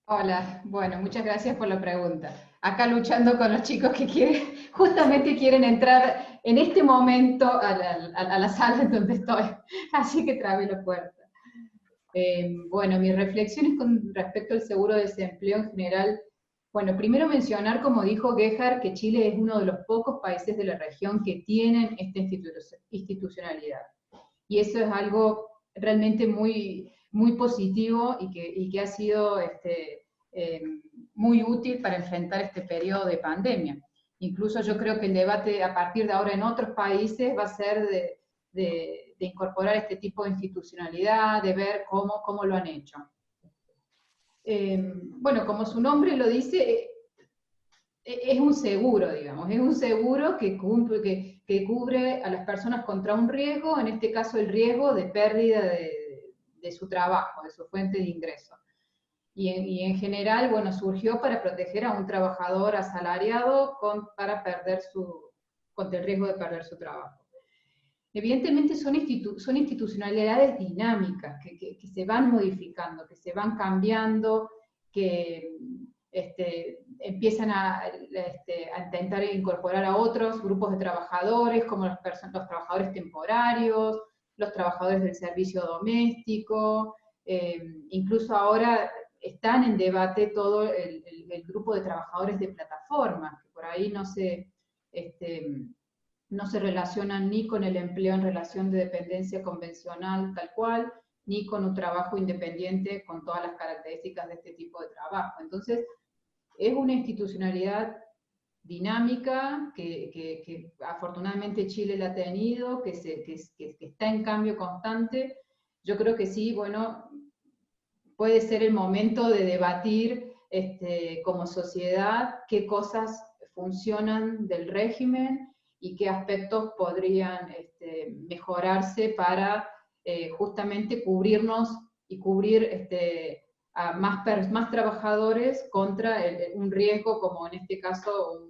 Hola, bueno, muchas gracias por la pregunta. Acá luchando con los chicos que justamente quieren entrar en este momento a la sala en donde estoy, así que trabé la puerta. Bueno, mis reflexiones con respecto al seguro de desempleo en general, bueno, primero mencionar, como dijo Gerhard, que Chile es uno de los pocos países de la región que tienen esta institucionalidad. Y eso es algo realmente muy positivo y que ha sido muy útil para enfrentar este periodo de pandemia. Incluso yo creo que el debate a partir de ahora en otros países va a ser de incorporar este tipo de institucionalidad, de ver cómo lo han hecho. Bueno, como su nombre lo dice, es un seguro, digamos, es un seguro que cubre a las personas contra un riesgo, en este caso el riesgo de pérdida de su trabajo, de su fuente de ingreso. Y en general, bueno, surgió para proteger a un trabajador asalariado contra el riesgo de perder su trabajo. Evidentemente son institucionalidades dinámicas que se van modificando, que se van cambiando, que empiezan a intentar incorporar a otros grupos de trabajadores, como los trabajadores temporarios, los trabajadores del servicio doméstico, incluso ahora están en debate todo el grupo de trabajadores de plataforma, que por ahí no se relacionan ni con el empleo en relación de dependencia convencional tal cual, ni con un trabajo independiente con todas las características de este tipo de trabajo. Entonces, es una institucionalidad dinámica que afortunadamente Chile la ha tenido, que está en cambio constante. Yo creo que sí, bueno, puede ser el momento de debatir como sociedad qué cosas funcionan del régimen y qué aspectos podrían mejorarse para justamente cubrirnos y cubrir a más trabajadores contra un riesgo como en este caso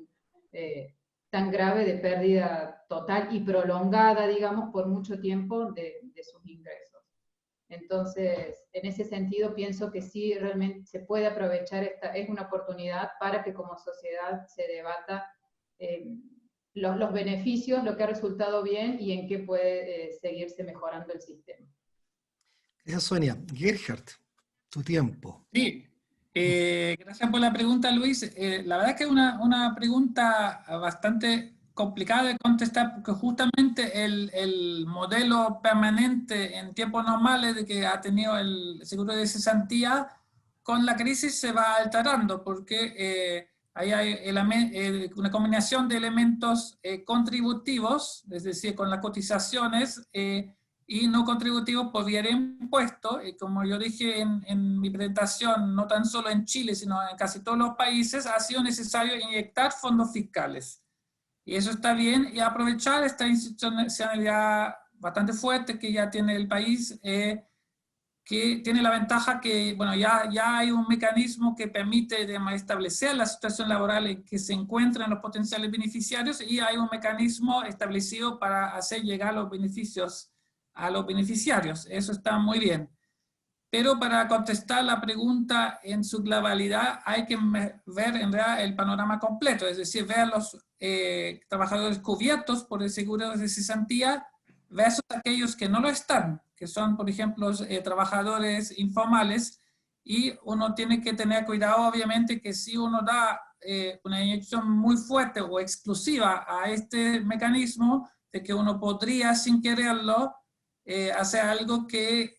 tan grave de pérdida total y prolongada, digamos, por mucho tiempo de sus ingresos. Entonces, en ese sentido pienso que sí, realmente se puede aprovechar es una oportunidad para que como sociedad se debata los beneficios, lo que ha resultado bien y en qué puede seguirse mejorando el sistema. Gracias, Sonia. Gerhard, tu tiempo. Sí, gracias por la pregunta, Luis. La verdad es que es una pregunta bastante complicada de contestar porque justamente el modelo permanente en tiempos normales de que ha tenido el seguro de cesantía con la crisis se va alterando porque ahí hay una combinación de elementos contributivos, es decir, con las cotizaciones y no contributivos por vía de impuestos. Como yo dije en mi presentación, no tan solo en Chile, sino en casi todos los países, ha sido necesario inyectar fondos fiscales. Y eso está bien, y aprovechar esta institucionalidad bastante fuerte que ya tiene el país, que tiene la ventaja que, bueno, ya hay un mecanismo que permite, digamos, establecer la situación laboral en que se encuentran los potenciales beneficiarios, y hay un mecanismo establecido para hacer llegar los beneficios a los beneficiarios. Eso está muy bien. Pero para contestar la pregunta en su globalidad hay que ver en realidad el panorama completo, es decir, ver a los trabajadores cubiertos por el seguro de cesantía versus aquellos que no lo están, que son, por ejemplo, trabajadores informales, y uno tiene que tener cuidado, obviamente, que si uno da una inyección muy fuerte o exclusiva a este mecanismo, de que uno podría, sin quererlo, hacer algo que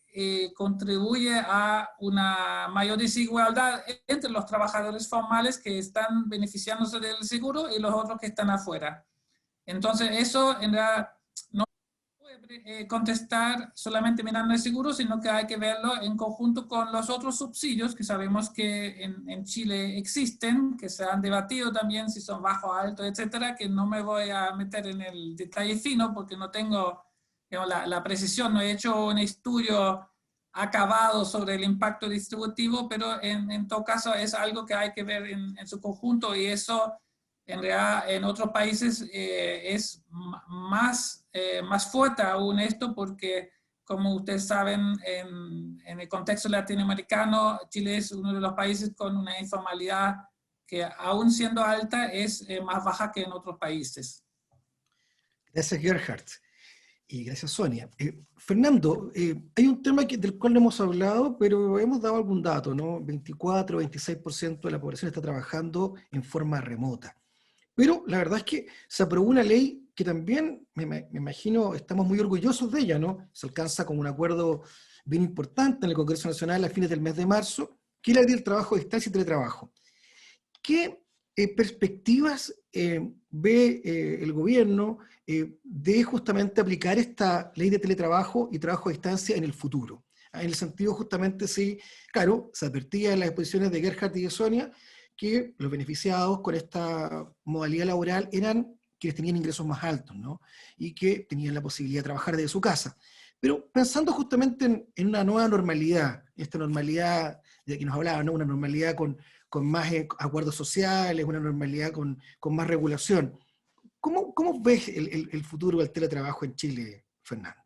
contribuye a una mayor desigualdad entre los trabajadores formales que están beneficiándose del seguro y los otros que están afuera. Entonces, eso en realidad no puede contestar solamente mirando el seguro, sino que hay que verlo en conjunto con los otros subsidios que sabemos que en Chile existen, que se han debatido también si son bajos, altos, etcétera, que no me voy a meter en el detalle fino porque no tengo, digamos, la precisión, no he hecho un estudio acabado sobre el impacto distributivo, pero en todo caso es algo que hay que ver en su conjunto, y eso en realidad en otros países es más fuerte aún esto, porque como ustedes saben, en el contexto latinoamericano, Chile es uno de los países con una informalidad que, aún siendo alta, es más baja que en otros países. Gracias, Gerhard. Y gracias, Sonia. Fernando, hay un tema del cual no hemos hablado, pero hemos dado algún dato, ¿no? 24, 26% de la población está trabajando en forma remota. Pero la verdad es que se aprobó una ley que también, me imagino, estamos muy orgullosos de ella, ¿no? Se alcanza con un acuerdo bien importante en el Congreso Nacional a fines del mes de marzo, que es la ley del trabajo a distancia y teletrabajo. ¿Qué perspectivas ve el gobierno de justamente aplicar esta ley de teletrabajo y trabajo a distancia en el futuro? En el sentido justamente, sí, claro, se advertía en las exposiciones de Gerhard y de Sonia que los beneficiados con esta modalidad laboral eran quienes tenían ingresos más altos, ¿no? Y que tenían la posibilidad de trabajar desde su casa. Pero pensando justamente en una nueva normalidad, esta normalidad de que nos hablaban, ¿no? Una normalidad con más acuerdos sociales, una normalidad con más regulación. ¿Cómo ves el futuro del teletrabajo en Chile, Fernando?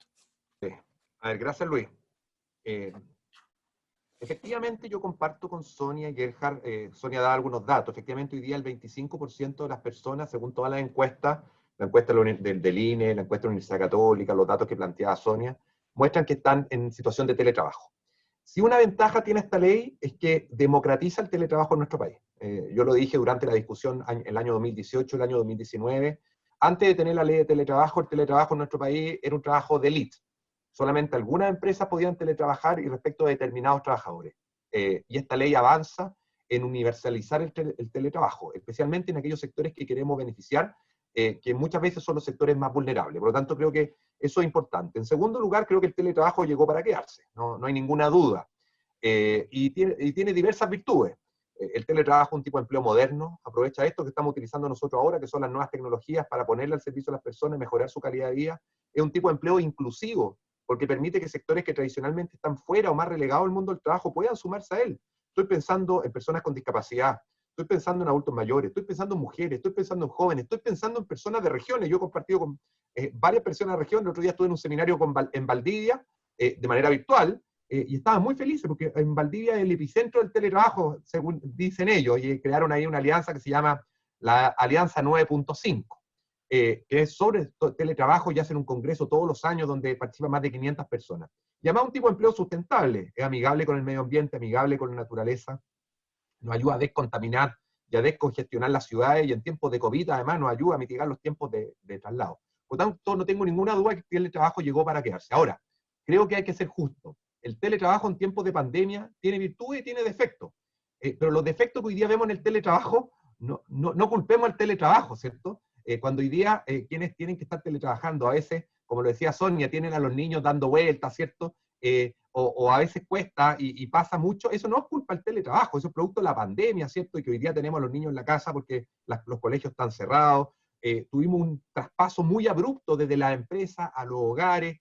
Sí. A ver, gracias, Luis. Efectivamente, yo comparto con Sonia y Gerhard. Sonia da algunos datos. Efectivamente, hoy día el 25% de las personas, según todas las encuestas, la encuesta del INE, la encuesta de la Universidad Católica, los datos que planteaba Sonia, muestran que están en situación de teletrabajo. Si una ventaja tiene esta ley es que democratiza el teletrabajo en nuestro país. Yo lo dije durante la discusión el año 2018, el año 2019. Antes de tener la ley de teletrabajo, el teletrabajo en nuestro país era un trabajo de élite. Solamente algunas empresas podían teletrabajar y respecto a determinados trabajadores. Y esta ley avanza en universalizar el teletrabajo, especialmente en aquellos sectores que queremos beneficiar, que muchas veces son los sectores más vulnerables. Por lo tanto, creo que eso es importante. En segundo lugar, creo que el teletrabajo llegó para quedarse, no hay ninguna duda. Y tiene diversas virtudes. El teletrabajo es un tipo de empleo moderno, aprovecha esto que estamos utilizando nosotros ahora, que son las nuevas tecnologías, para ponerle al servicio a las personas, mejorar su calidad de vida. Es un tipo de empleo inclusivo, porque permite que sectores que tradicionalmente están fuera o más relegados del mundo del trabajo puedan sumarse a él. Estoy pensando en personas con discapacidad, estoy pensando en adultos mayores, estoy pensando en mujeres, estoy pensando en jóvenes, estoy pensando en personas de regiones. Yo he compartido con varias personas de región. El otro día estuve en un seminario en Valdivia, de manera virtual, y estaban muy felices porque en Valdivia es el epicentro del teletrabajo, según dicen ellos, y crearon ahí una alianza que se llama la Alianza 9.5, que es sobre teletrabajo, y hacen un congreso todos los años donde participan más de 500 personas. Y además un tipo de empleo sustentable, es amigable con el medio ambiente, amigable con la naturaleza, nos ayuda a descontaminar y a descongestionar las ciudades, y en tiempos de COVID además nos ayuda a mitigar los tiempos de traslado. Por tanto, no tengo ninguna duda que el teletrabajo llegó para quedarse. Ahora, creo que hay que ser justo. El teletrabajo en tiempos de pandemia tiene virtudes y tiene defectos. Pero los defectos que hoy día vemos en el teletrabajo, no culpemos al teletrabajo, ¿cierto? Cuando hoy día quienes tienen que estar teletrabajando, a veces, como lo decía Sonia, tienen a los niños dando vueltas, ¿cierto? O a veces cuesta y pasa mucho. Eso no es culpa del teletrabajo, eso es producto de la pandemia, ¿cierto? Y que hoy día tenemos a los niños en la casa porque los colegios están cerrados, tuvimos un traspaso muy abrupto desde la empresa a los hogares.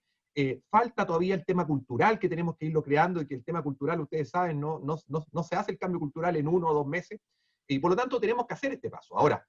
Falta todavía el tema cultural que tenemos que irlo creando, y que el tema cultural, ustedes saben, no se hace el cambio cultural en 1 o 2 meses, y por lo tanto tenemos que hacer este paso. Ahora,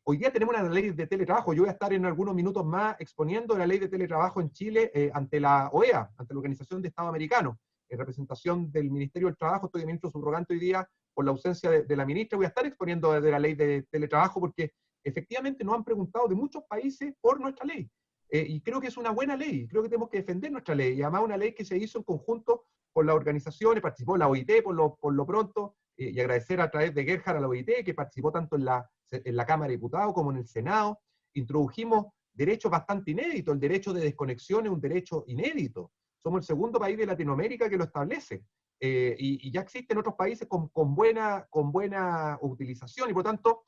hoy día tenemos una ley de teletrabajo. Yo voy a estar en algunos minutos más exponiendo la ley de teletrabajo en Chile ante la OEA, ante la Organización de Estado Americano, en representación del Ministerio del Trabajo. Estoy de ministro subrogante hoy día por la ausencia de la ministra. Voy a estar exponiendo desde la ley de teletrabajo porque efectivamente nos han preguntado de muchos países por nuestra ley. Y creo que es una buena ley, creo que tenemos que defender nuestra ley, y además una ley que se hizo en conjunto con las organizaciones, participó la OIT por lo pronto, y agradecer a través de Gerhard a la OIT, que participó tanto en la Cámara de Diputados como en el Senado. Introdujimos derechos bastante inéditos. El derecho de desconexión es un derecho inédito. Somos el segundo país de Latinoamérica que lo establece. Y ya existen otros países con buena utilización, y por tanto,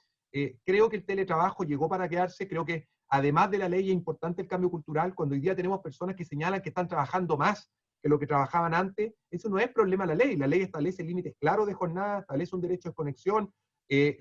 creo que el teletrabajo llegó para quedarse. Creo que además de la ley es importante el cambio cultural. Cuando hoy día tenemos personas que señalan que están trabajando más que lo que trabajaban antes, eso no es problema de la ley establece límites claros de jornada, establece un derecho de conexión.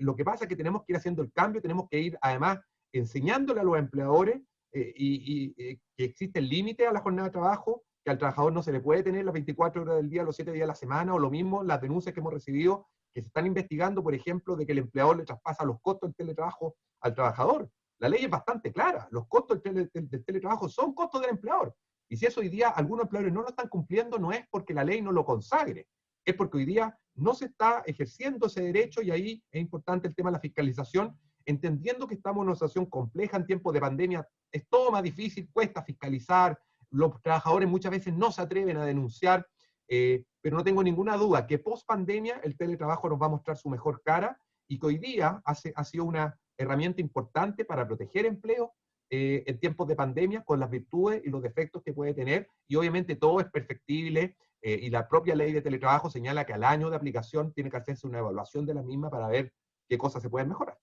Lo que pasa es que tenemos que ir haciendo el cambio, tenemos que ir además enseñándole a los empleadores que existe el límite a la jornada de trabajo, que al trabajador no se le puede tener las 24 horas del día, los 7 días de la semana, o lo mismo las denuncias que hemos recibido, que se están investigando, por ejemplo, de que el empleador le traspasa los costos del teletrabajo al trabajador. La ley es bastante clara, los costos del teletrabajo son costos del empleador. Y si eso hoy día algunos empleadores no lo están cumpliendo, no es porque la ley no lo consagre, es porque hoy día no se está ejerciendo ese derecho, y ahí es importante el tema de la fiscalización, entendiendo que estamos en una situación compleja en tiempos de pandemia, es todo más difícil, cuesta fiscalizar, los trabajadores muchas veces no se atreven a denunciar, pero no tengo ninguna duda que post pandemia el teletrabajo nos va a mostrar su mejor cara, y que hoy día ha sido una herramienta importante para proteger empleo en tiempos de pandemia, con las virtudes y los defectos que puede tener, y obviamente todo es perfectible, y la propia ley de teletrabajo señala que al año de aplicación tiene que hacerse una evaluación de la misma para ver qué cosas se pueden mejorar.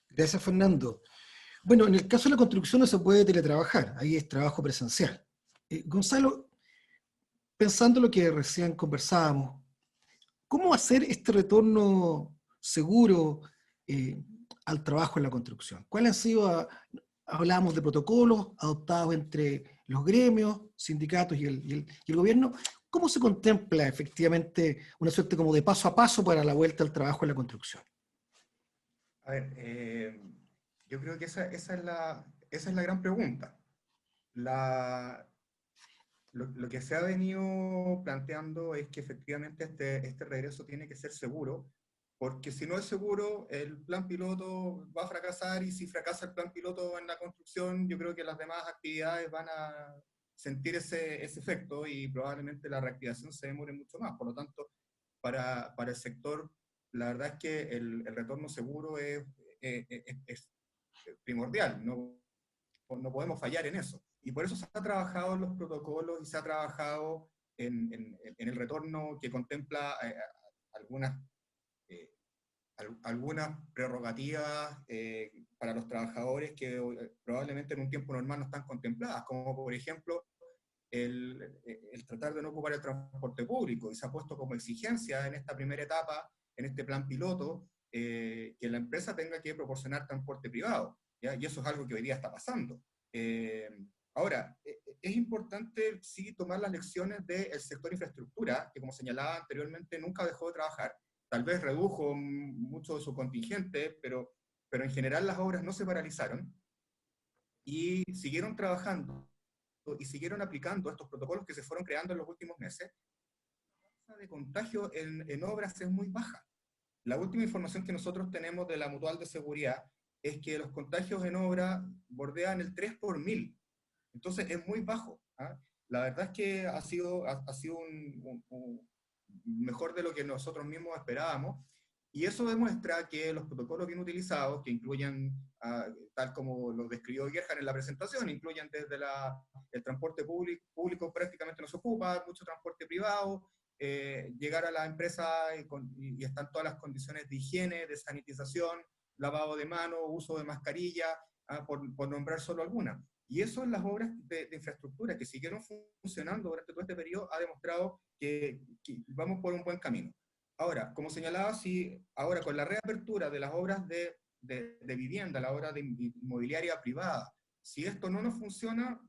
Gracias, Fernando. Bueno, en el caso de la construcción no se puede teletrabajar, ahí es trabajo presencial. Gonzalo, pensando lo que recién conversábamos, ¿cómo hacer este retorno seguro al trabajo en la construcción? ¿Cuáles han sido, hablábamos de protocolos adoptados entre los gremios, sindicatos y el gobierno? ¿Cómo se contempla efectivamente una suerte como de paso a paso para la vuelta al trabajo en la construcción? A ver, yo creo que esa es la gran pregunta. Lo que se ha venido planteando es que efectivamente este regreso tiene que ser seguro, porque si no es seguro, el plan piloto va a fracasar, y si fracasa el plan piloto en la construcción, yo creo que las demás actividades van a sentir ese efecto, y probablemente la reactivación se demore mucho más. Por lo tanto, para el sector, la verdad es que el retorno seguro es primordial, no podemos fallar en eso. Y por eso se ha trabajado en los protocolos, y se ha trabajado en el retorno que contempla algunas prerrogativas para los trabajadores que probablemente en un tiempo normal no están contempladas, como por ejemplo el tratar de no ocupar el transporte público, y se ha puesto como exigencia en esta primera etapa, en este plan piloto, que la empresa tenga que proporcionar transporte privado, ¿ya? Y eso es algo que hoy día está pasando. Ahora, es importante sí tomar las lecciones del sector infraestructura, que como señalaba anteriormente nunca dejó de trabajar, tal vez redujo mucho de su contingente, pero en general las obras no se paralizaron, y siguieron trabajando, y siguieron aplicando estos protocolos que se fueron creando en los últimos meses. La tasa de contagio en obras es muy baja. La última información que nosotros tenemos de la Mutual de Seguridad es que los contagios en obra bordean el 3 por 1000. Entonces es muy bajo, ¿ah? La verdad es que ha sido un mejor de lo que nosotros mismos esperábamos, y eso demuestra que los protocolos bien utilizados, que incluyen, tal como lo describió Gerhard en la presentación, incluyen desde el transporte público prácticamente no se ocupa, mucho transporte privado, llegar a la empresa y están todas las condiciones de higiene, de sanitización, lavado de manos, uso de mascarilla, por nombrar solo algunas. Y eso en las obras de infraestructura que siguieron funcionando durante todo este periodo ha demostrado que vamos por un buen camino. Ahora, como señalaba, sí, ahora con la reapertura de las obras de de vivienda, a la hora de inmobiliaria privada. Si esto no nos funciona,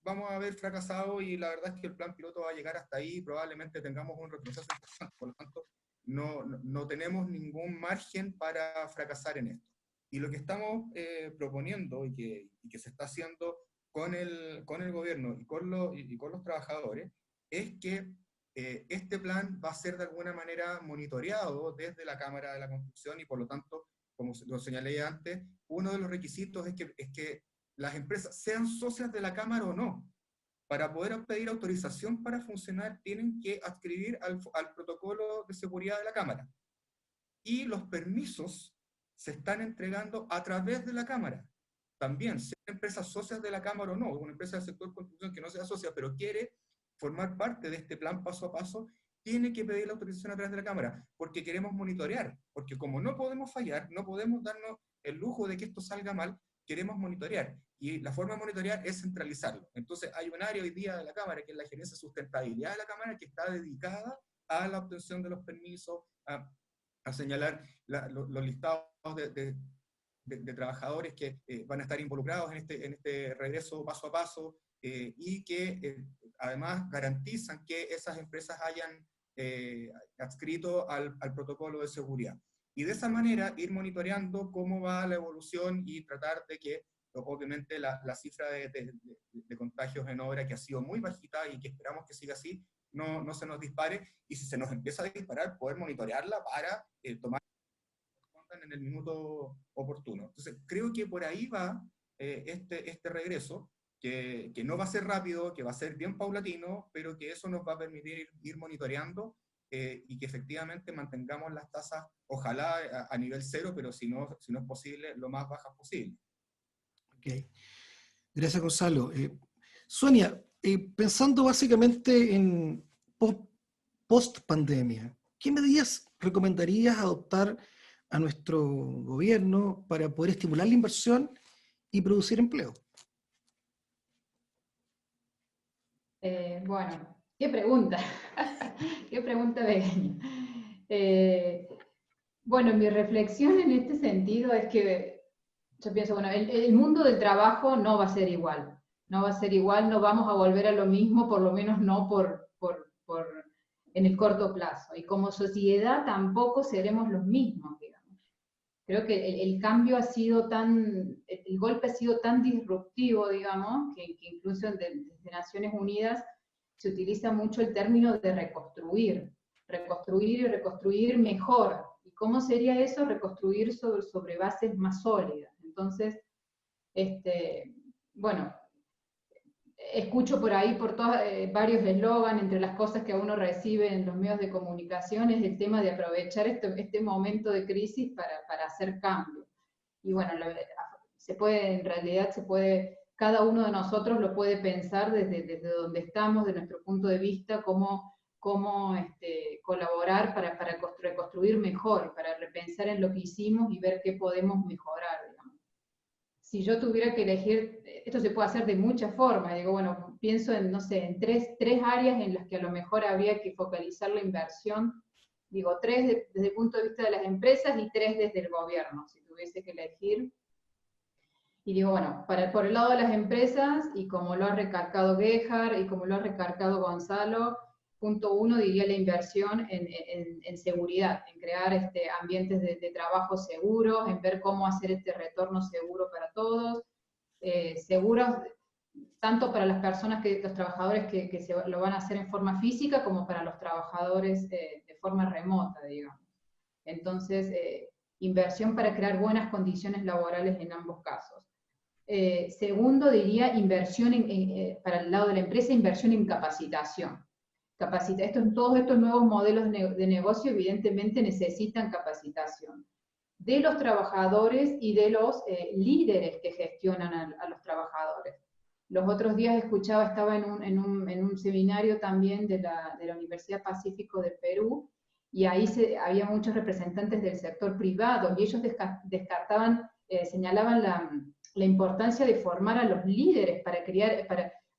vamos a haber fracasado, y la verdad es que el plan piloto va a llegar hasta ahí, y probablemente tengamos un retroceso importante. Por lo tanto, no tenemos ningún margen para fracasar en esto. Y lo que estamos proponiendo y que se está haciendo con el gobierno y con los trabajadores es que este plan va a ser de alguna manera monitoreado desde la Cámara de la Construcción, y por lo tanto, como lo señalé antes, uno de los requisitos es que las empresas sean socias de la Cámara o no. Para poder pedir autorización para funcionar, tienen que adscribir al protocolo de seguridad de la Cámara. Y los permisos se están entregando a través de la Cámara. También, sean empresas socias de la Cámara o no, una empresa del sector construcción que no sea socia, pero quiere formar parte de este plan paso a paso, tiene que pedir la autorización a través de la Cámara, porque queremos monitorear, porque como no podemos fallar, no podemos darnos el lujo de que esto salga mal, queremos monitorear, y la forma de monitorear es centralizarlo. Entonces hay un área hoy día de la Cámara, que es la Gerencia de Sustentabilidad de la Cámara, que está dedicada a la obtención de los permisos, a señalar los listados de trabajadores que van a estar involucrados en este regreso paso a paso, y que además garantizan que esas empresas hayan adscrito al protocolo de seguridad. Y de esa manera ir monitoreando cómo va la evolución y tratar de que, obviamente, la cifra de contagios en obra, que ha sido muy bajita y que esperamos que siga así, no se nos dispare, y si se nos empieza a disparar, poder monitorearla para tomar en el minuto oportuno. Entonces, creo que por ahí va este regreso, que no va a ser rápido, que va a ser bien paulatino, pero que eso nos va a permitir ir monitoreando, y que efectivamente mantengamos las tasas, ojalá a nivel cero, pero si no es posible, lo más bajas posible. Ok. Gracias, Gonzalo. Sonia, pensando básicamente en post-pandemia, ¿qué medidas recomendarías adoptar a nuestro gobierno para poder estimular la inversión y producir empleo? Bueno, qué pregunta. Qué pregunta pequeña. Bueno, mi reflexión en este sentido es que yo pienso, bueno, el mundo del trabajo no va a ser igual. No va a ser igual, no vamos a volver a lo mismo, por lo menos no en el corto plazo. Y como sociedad tampoco seremos los mismos, digamos. Creo que el cambio ha sido el golpe ha sido tan disruptivo, digamos, que incluso desde Naciones Unidas se utiliza mucho el término de reconstruir y reconstruir mejor. ¿Y cómo sería eso? Reconstruir sobre bases más sólidas. Entonces, bueno, escucho por ahí varios eslogans, entre las cosas que uno recibe en los medios de comunicación, es el tema de aprovechar este momento de crisis para hacer cambio. Y bueno, en realidad cada uno de nosotros lo puede pensar desde donde estamos, de nuestro punto de vista, cómo colaborar para reconstruir mejor, para repensar en lo que hicimos y ver qué podemos mejorar, digamos. Si yo tuviera que elegir, esto se puede hacer de muchas formas, digo, bueno, pienso en, no sé, en tres áreas en las que a lo mejor habría que focalizar la inversión, digo, 3 desde el punto de vista de las empresas y 3 desde el gobierno, si tuviese que elegir. Y digo, bueno, por el lado de las empresas, y como lo ha recalcado Gerhard y como lo ha recalcado Gonzalo, punto 1 diría la inversión en seguridad, en crear ambientes de trabajo seguros, en ver cómo hacer este retorno seguro para todos, seguros tanto para las personas, los trabajadores que lo van a hacer en forma física, como para los trabajadores de forma remota, digamos. Entonces, inversión para crear buenas condiciones laborales en ambos casos. Segundo, diría inversión para el lado de la empresa, inversión en capacitación. Todos estos nuevos modelos de negocio evidentemente necesitan capacitación de los trabajadores y de los líderes que gestionan a los trabajadores. Los otros días estaba en un seminario también de la Universidad Pacífico del Perú, y ahí había muchos representantes del sector privado, y ellos señalaban la importancia de formar a los líderes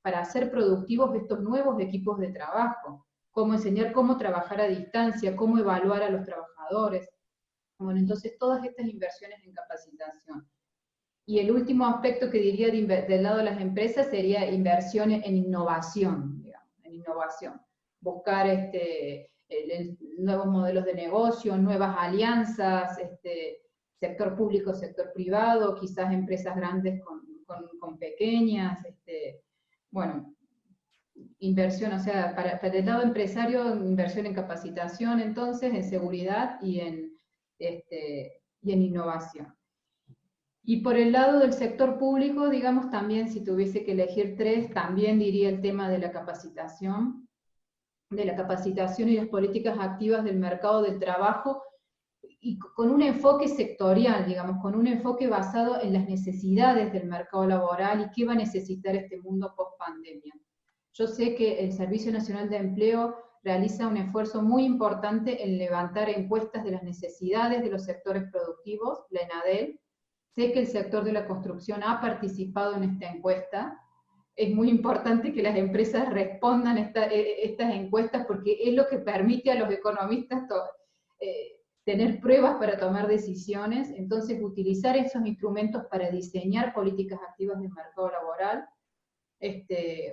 para hacer productivos estos nuevos equipos de trabajo, cómo enseñar cómo trabajar a distancia, cómo evaluar a los trabajadores. Bueno, entonces todas estas inversiones en capacitación. Y el último aspecto que diría del lado de las empresas sería inversiones en innovación, digamos, en innovación. Buscar nuevos modelos de negocio, nuevas alianzas, sector público, sector privado, quizás empresas grandes con pequeñas, bueno, inversión, o sea, para el lado empresario, inversión en capacitación, entonces, en seguridad y en innovación. Y por el lado del sector público, digamos, también si tuviese que elegir tres, también diría el tema de la capacitación y las políticas activas del mercado del trabajo, y con un enfoque sectorial, digamos, con un enfoque basado en las necesidades del mercado laboral y qué va a necesitar este mundo post-pandemia. Yo sé que el Servicio Nacional de Empleo realiza un esfuerzo muy importante en levantar encuestas de las necesidades de los sectores productivos, la ENADEL. Sé que el sector de la construcción ha participado en esta encuesta. Es muy importante que las empresas respondan estas encuestas porque es lo que permite a los economistas tener pruebas para tomar decisiones. Entonces, utilizar esos instrumentos para diseñar políticas activas del mercado laboral.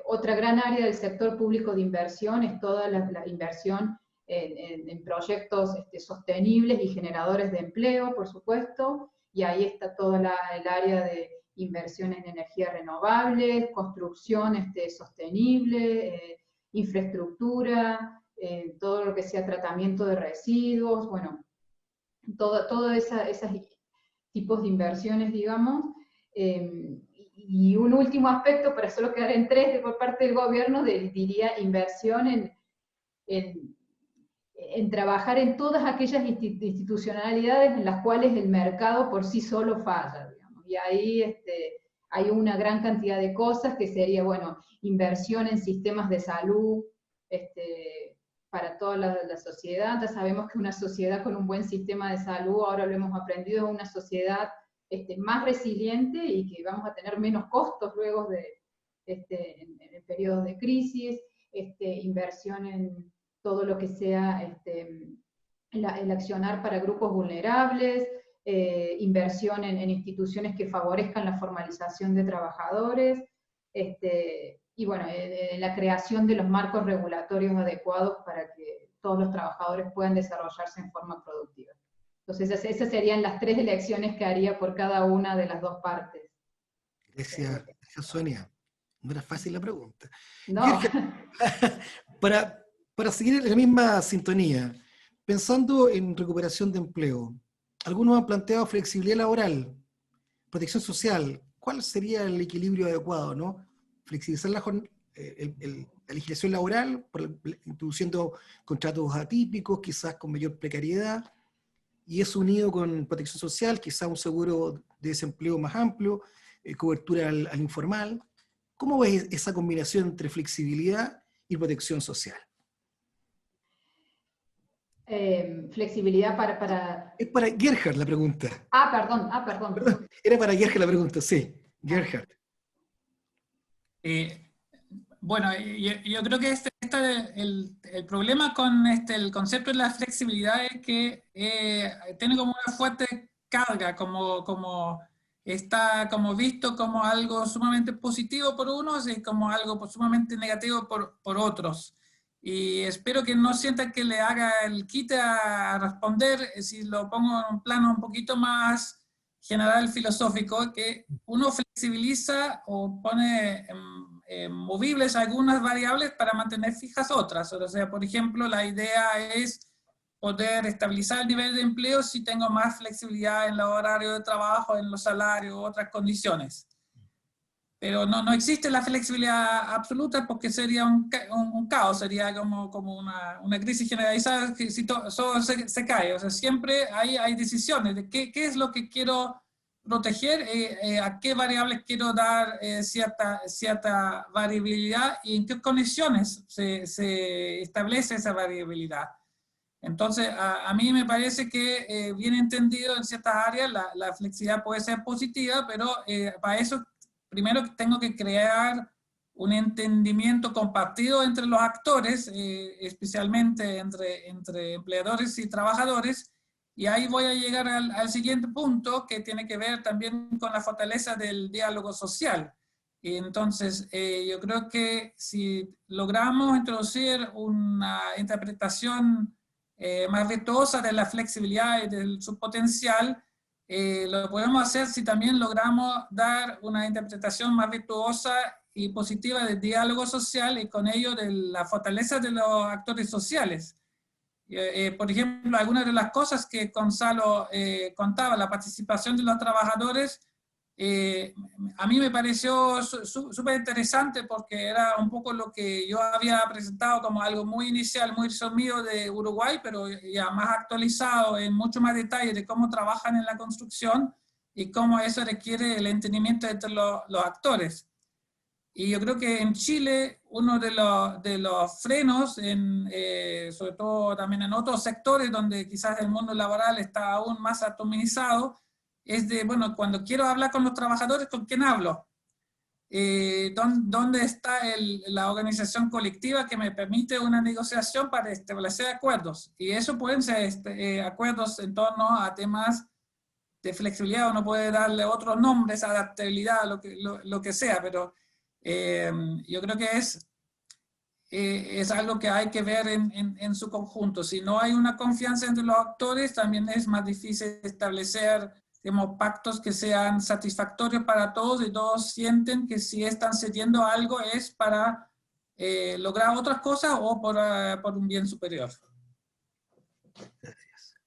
Otra gran área del sector público de inversión es toda la inversión en proyectos sostenibles y generadores de empleo, por supuesto, y ahí está toda el área de inversión en energías renovables, construcción sostenible, infraestructura, todo lo que sea tratamiento de residuos, bueno, todo esos tipos de inversiones, digamos. Y un último aspecto, para solo quedar en tres por parte del gobierno, diría inversión en trabajar en todas aquellas institucionalidades en las cuales el mercado por sí solo falla, digamos. Y ahí hay una gran cantidad de cosas que sería, bueno, inversión en sistemas de salud, para toda la sociedad. Ya sabemos que una sociedad con un buen sistema de salud, ahora lo hemos aprendido, es una sociedad más resiliente y que vamos a tener menos costos luego en periodos de crisis, inversión en todo lo que sea el accionar para grupos vulnerables, inversión en instituciones que favorezcan la formalización de trabajadores, y bueno, la creación de los marcos regulatorios adecuados para que todos los trabajadores puedan desarrollarse en forma productiva. Entonces, esas serían las tres elecciones que haría por cada una de las dos partes. Gracias, Sonia. No era fácil la pregunta. No. Para seguir en la misma sintonía, pensando en recuperación de empleo, algunos han planteado flexibilidad laboral, protección social. ¿Cuál sería el equilibrio adecuado, no? Flexibilizar la legislación laboral, introduciendo contratos atípicos, quizás con mayor precariedad, y eso unido con protección social, quizás un seguro de desempleo más amplio, cobertura al informal. ¿Cómo ves esa combinación entre flexibilidad y protección social? Flexibilidad para... Es para Gerhard la pregunta. Perdón. Era para Gerhard la pregunta, sí. Gerhard. Bueno, yo creo que el problema con el concepto de la flexibilidad es que tiene como una fuerte carga, como está como visto como algo sumamente positivo por unos y como algo sumamente negativo por otros. Y espero que no sientan que le haga el quite a responder, si lo pongo en un plano un poquito más general filosófico, que uno flexibiliza o pone movibles algunas variables para mantener fijas otras. O sea, por ejemplo, la idea es poder estabilizar el nivel de empleo si tengo más flexibilidad en el horario de trabajo, en los salarios, otras condiciones. Pero no existe la flexibilidad absoluta porque sería un caos, sería como una crisis generalizada que si todo se cae. O sea, siempre hay decisiones de qué es lo que quiero proteger, a qué variables quiero dar cierta variabilidad y en qué condiciones se establece esa variabilidad. Entonces, a mí me parece que bien entendido en ciertas áreas la flexibilidad puede ser positiva, pero para eso primero tengo que crear un entendimiento compartido entre los actores, especialmente entre empleadores y trabajadores, Y ahí voy a llegar al siguiente punto, que tiene que ver también con la fortaleza del diálogo social. Y entonces, yo creo que si logramos introducir una interpretación más virtuosa de la flexibilidad y de su potencial, lo podemos hacer si también logramos dar una interpretación más virtuosa y positiva del diálogo social y con ello de la fortaleza de los actores sociales. Por ejemplo, algunas de las cosas que Gonzalo contaba, la participación de los trabajadores, a mí me pareció súper interesante porque era un poco lo que yo había presentado como algo muy inicial, muy resumido de Uruguay, pero ya más actualizado en mucho más detalle de cómo trabajan en la construcción y cómo eso requiere el entendimiento entre los actores. Y yo creo que en Chile uno de los frenos, sobre todo también en otros sectores donde quizás el mundo laboral está aún más atomizado, es de, bueno, cuando quiero hablar con los trabajadores, ¿con quién hablo? ¿Dónde está la organización colectiva que me permite una negociación para establecer acuerdos? Y eso pueden ser acuerdos en torno a temas de flexibilidad, uno puede darle otros nombres, adaptabilidad, lo que sea, pero yo creo que es algo que hay que ver en su conjunto. Si no hay una confianza entre los actores, también es más difícil establecer, digamos, pactos que sean satisfactorios para todos y todos sienten que si están cediendo algo es para lograr otras cosas o por un bien superior.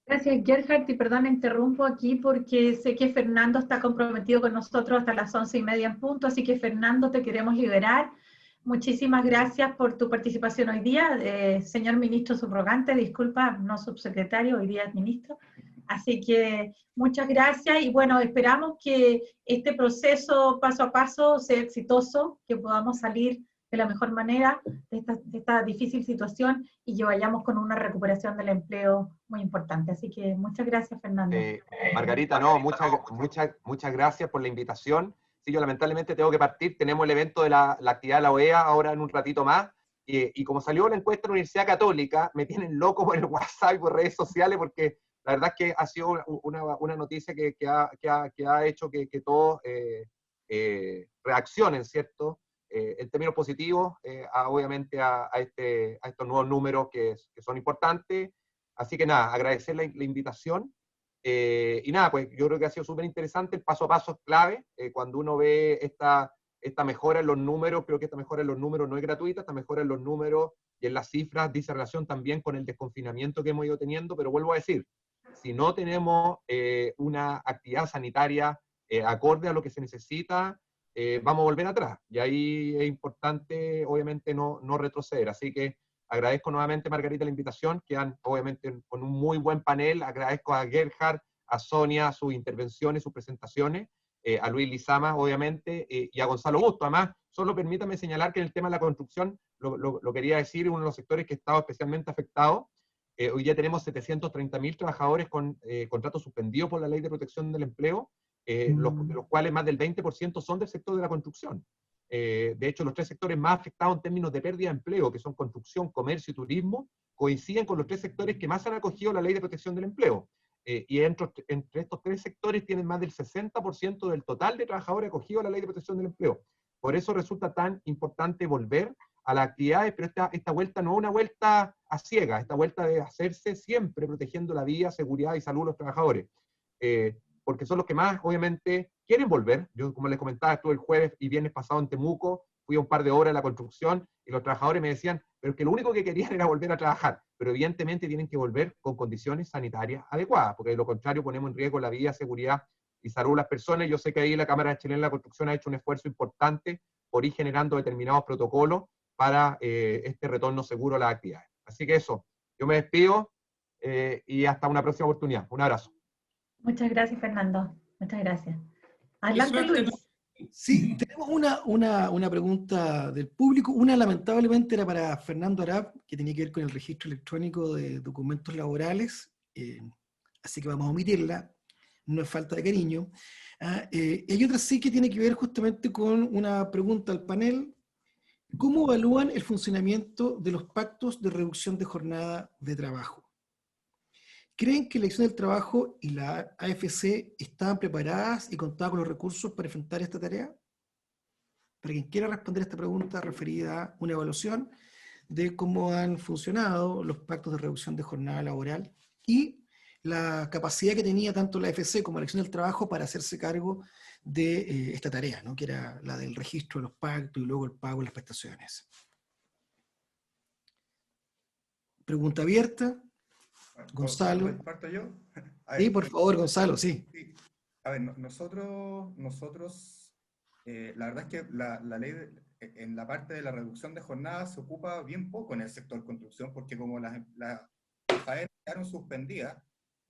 Gracias, Gerhard, y perdón, interrumpo aquí porque sé que Fernando está comprometido con nosotros hasta las 11:30 en punto, así que Fernando, te queremos liberar. Muchísimas gracias por tu participación hoy día. Señor ministro subrogante, disculpa, no subsecretario, hoy día es ministro. Así que muchas gracias y bueno, esperamos que este proceso paso a paso sea exitoso, que podamos salir de la mejor manera de esta difícil situación y que vayamos con una recuperación del empleo muy importante. Así que muchas gracias, Fernando. Margarita, no, muchas gracias por la invitación. Sí, yo lamentablemente tengo que partir, tenemos el evento de la actividad de la OEA ahora en un ratito más, y como salió la encuesta de la Universidad Católica, me tienen loco por el WhatsApp y por redes sociales, porque la verdad es que ha sido una noticia que ha hecho que todos reaccionen, ¿cierto? En términos positivos, obviamente a estos nuevos números que son importantes. Así que nada, agradecer la invitación. Y nada, pues yo creo que ha sido súper interesante, el paso a paso es clave. Cuando uno ve esta mejora en los números, creo que esta mejora en los números no es gratuita, esta mejora en los números y en las cifras dice relación también con el desconfinamiento que hemos ido teniendo, pero vuelvo a decir, si no tenemos una actividad sanitaria acorde a lo que se necesita, vamos a volver atrás. Y ahí es importante, obviamente, no retroceder. Así que agradezco nuevamente, Margarita, la invitación, que han, obviamente, con un muy buen panel. Agradezco a Gerhard, a Sonia, sus intervenciones, sus presentaciones, a Luis Lizama, obviamente, y a Gonzalo Busto. Además, solo permítame señalar que en el tema de la construcción, lo quería decir, uno de los sectores que ha estado especialmente afectado. Hoy ya tenemos 730.000 trabajadores con contratos suspendidos por la Ley de Protección del Empleo, de los cuales más del 20% son del sector de la construcción. De hecho, los tres sectores más afectados en términos de pérdida de empleo, que son construcción, comercio y turismo, coinciden con los tres sectores que más han acogido la Ley de Protección del Empleo. Y entre estos tres sectores tienen más del 60% del total de trabajadores acogidos a la Ley de Protección del Empleo. Por eso resulta tan importante volver a las actividades, pero esta vuelta no es una vuelta a ciegas, esta vuelta debe hacerse siempre protegiendo la vida, seguridad y salud de los trabajadores. Porque son los que más, obviamente, quieren volver. Yo, como les comentaba, estuve el jueves y viernes pasado en Temuco, fui a un par de horas a la construcción, y los trabajadores me decían, pero que lo único que querían era volver a trabajar, pero evidentemente tienen que volver con condiciones sanitarias adecuadas, porque de lo contrario ponemos en riesgo la vida, seguridad y salud de las personas. Yo sé que ahí la Cámara Chilena de la Construcción ha hecho un esfuerzo importante por ir generando determinados protocolos para este retorno seguro a las actividades. Así que eso, yo me despido y hasta una próxima oportunidad. Un abrazo. Muchas gracias, Fernando. Muchas gracias. Adelante, Luis. Sí, tenemos una pregunta del público. Una, lamentablemente, era para Fernando Arap, que tenía que ver con el registro electrónico de documentos laborales. Así que vamos a omitirla. No es falta de cariño. Y hay otra sí que tiene que ver justamente con una pregunta al panel. ¿Cómo evalúan el funcionamiento de los pactos de reducción de jornada de trabajo? ¿Creen que la Dirección del Trabajo y la AFC estaban preparadas y contaban con los recursos para enfrentar esta tarea? Para quien quiera responder esta pregunta referida a una evaluación de cómo han funcionado los pactos de reducción de jornada laboral y la capacidad que tenía tanto la AFC como la Dirección del Trabajo para hacerse cargo de esta tarea, ¿no? Que era la del registro de los pactos y luego el pago de las prestaciones. Pregunta abierta. Gonzalo. ¿Parto yo? Sí, por favor, Gonzalo, sí. Sí. A ver, nosotros la verdad es que la ley en la parte de la reducción de jornadas se ocupa bien poco en el sector construcción, porque como las faenas quedaron suspendidas,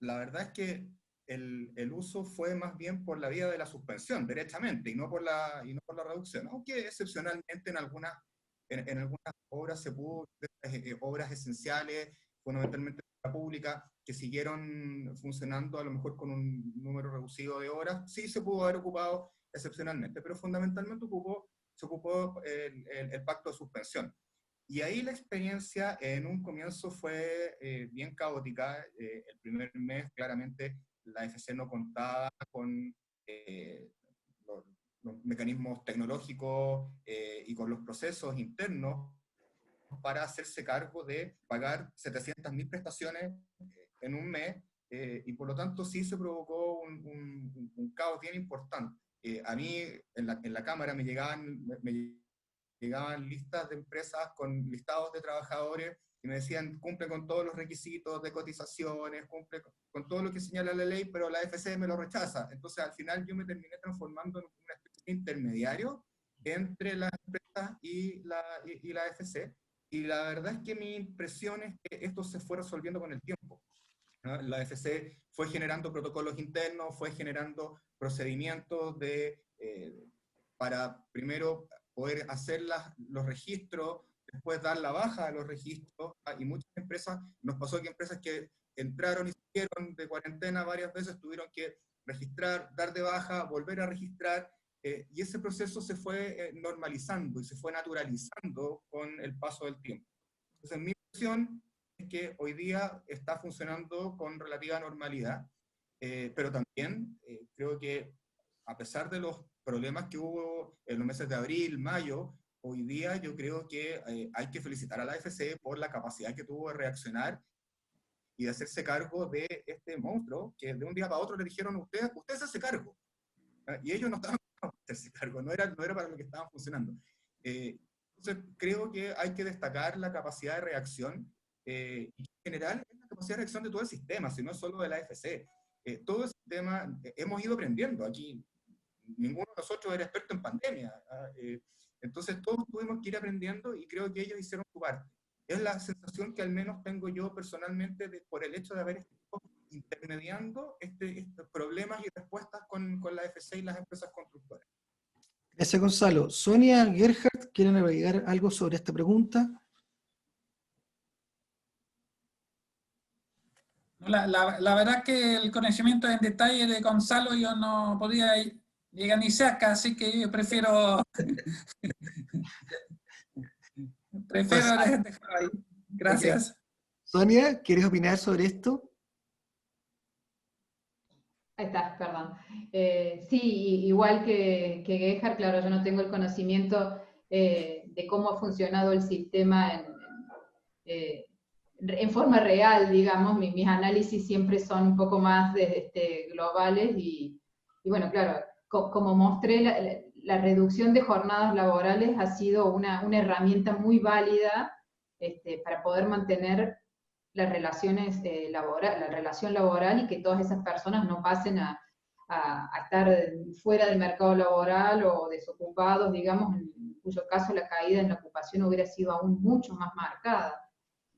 la verdad es que el uso fue más bien por la vía de la suspensión, derechamente, y no por la reducción, aunque excepcionalmente en algunas obras se pudo, obras esenciales, fundamentalmente la pública, que siguieron funcionando a lo mejor con un número reducido de horas, sí se pudo haber ocupado excepcionalmente, pero fundamentalmente se ocupó el pacto de suspensión. Y ahí la experiencia en un comienzo fue bien caótica. El primer mes claramente la AFC no contaba con los mecanismos tecnológicos y con los procesos internos para hacerse cargo de pagar 700.000 prestaciones en un mes, y por lo tanto sí se provocó un caos bien importante. A mí en la Cámara me llegaban listas de empresas con listados de trabajadores y me decían, cumple con todos los requisitos de cotizaciones, cumple con todo lo que señala la ley, pero la AFC me lo rechaza. Entonces al final yo me terminé transformando en una especie de intermediario entre las empresas y la AFC, y la verdad es que mi impresión es que esto se fue resolviendo con el tiempo, ¿no? La AFC fue generando protocolos internos, fue generando procedimientos para primero poder hacer los registros, después dar la baja a los registros, y muchas empresas, nos pasó que empresas que entraron y salieron de cuarentena varias veces tuvieron que registrar, dar de baja, volver a registrar, y ese proceso se fue normalizando y se fue naturalizando con el paso del tiempo. Entonces mi impresión es que hoy día está funcionando con relativa normalidad, pero también creo que a pesar de los problemas que hubo en los meses de abril, mayo, hoy día yo creo que hay que felicitar a la AFC por la capacidad que tuvo de reaccionar y de hacerse cargo de este monstruo que de un día para otro le dijeron, usted se hace cargo. Y ellos no estaban para hacerse cargo, no era para lo que estaban funcionando. Entonces creo que hay que destacar la capacidad de reacción, y en general es la capacidad de reacción de todo el sistema, si no solo de la AFC. Todo el sistema, hemos ido aprendiendo aquí. Ninguno de nosotros era experto en pandemia, entonces todos tuvimos que ir aprendiendo y creo que ellos hicieron su parte. Es la sensación que al menos tengo yo personalmente por el hecho de haber estado intermediando estos problemas y respuestas con la AFC y las empresas constructoras. Gracias, Gonzalo. Sonia, Gerhard, ¿quieren agregar algo sobre esta pregunta? La verdad que el conocimiento en detalle de Gonzalo yo no podía llegar ni cerca, así que yo prefiero dejarlo ahí. Gracias. Okay. Sonia, ¿quieres opinar sobre esto? Ahí está, perdón. Sí, igual que Gerhard, claro, yo no tengo el conocimiento de cómo ha funcionado el sistema en forma real, digamos. Mis análisis siempre son un poco más globales y bueno, claro, como mostré, la reducción de jornadas laborales ha sido una herramienta muy válida para poder mantener las relaciones la relación laboral y que todas esas personas no pasen a estar fuera del mercado laboral o desocupados, digamos, en cuyo caso la caída en la ocupación hubiera sido aún mucho más marcada.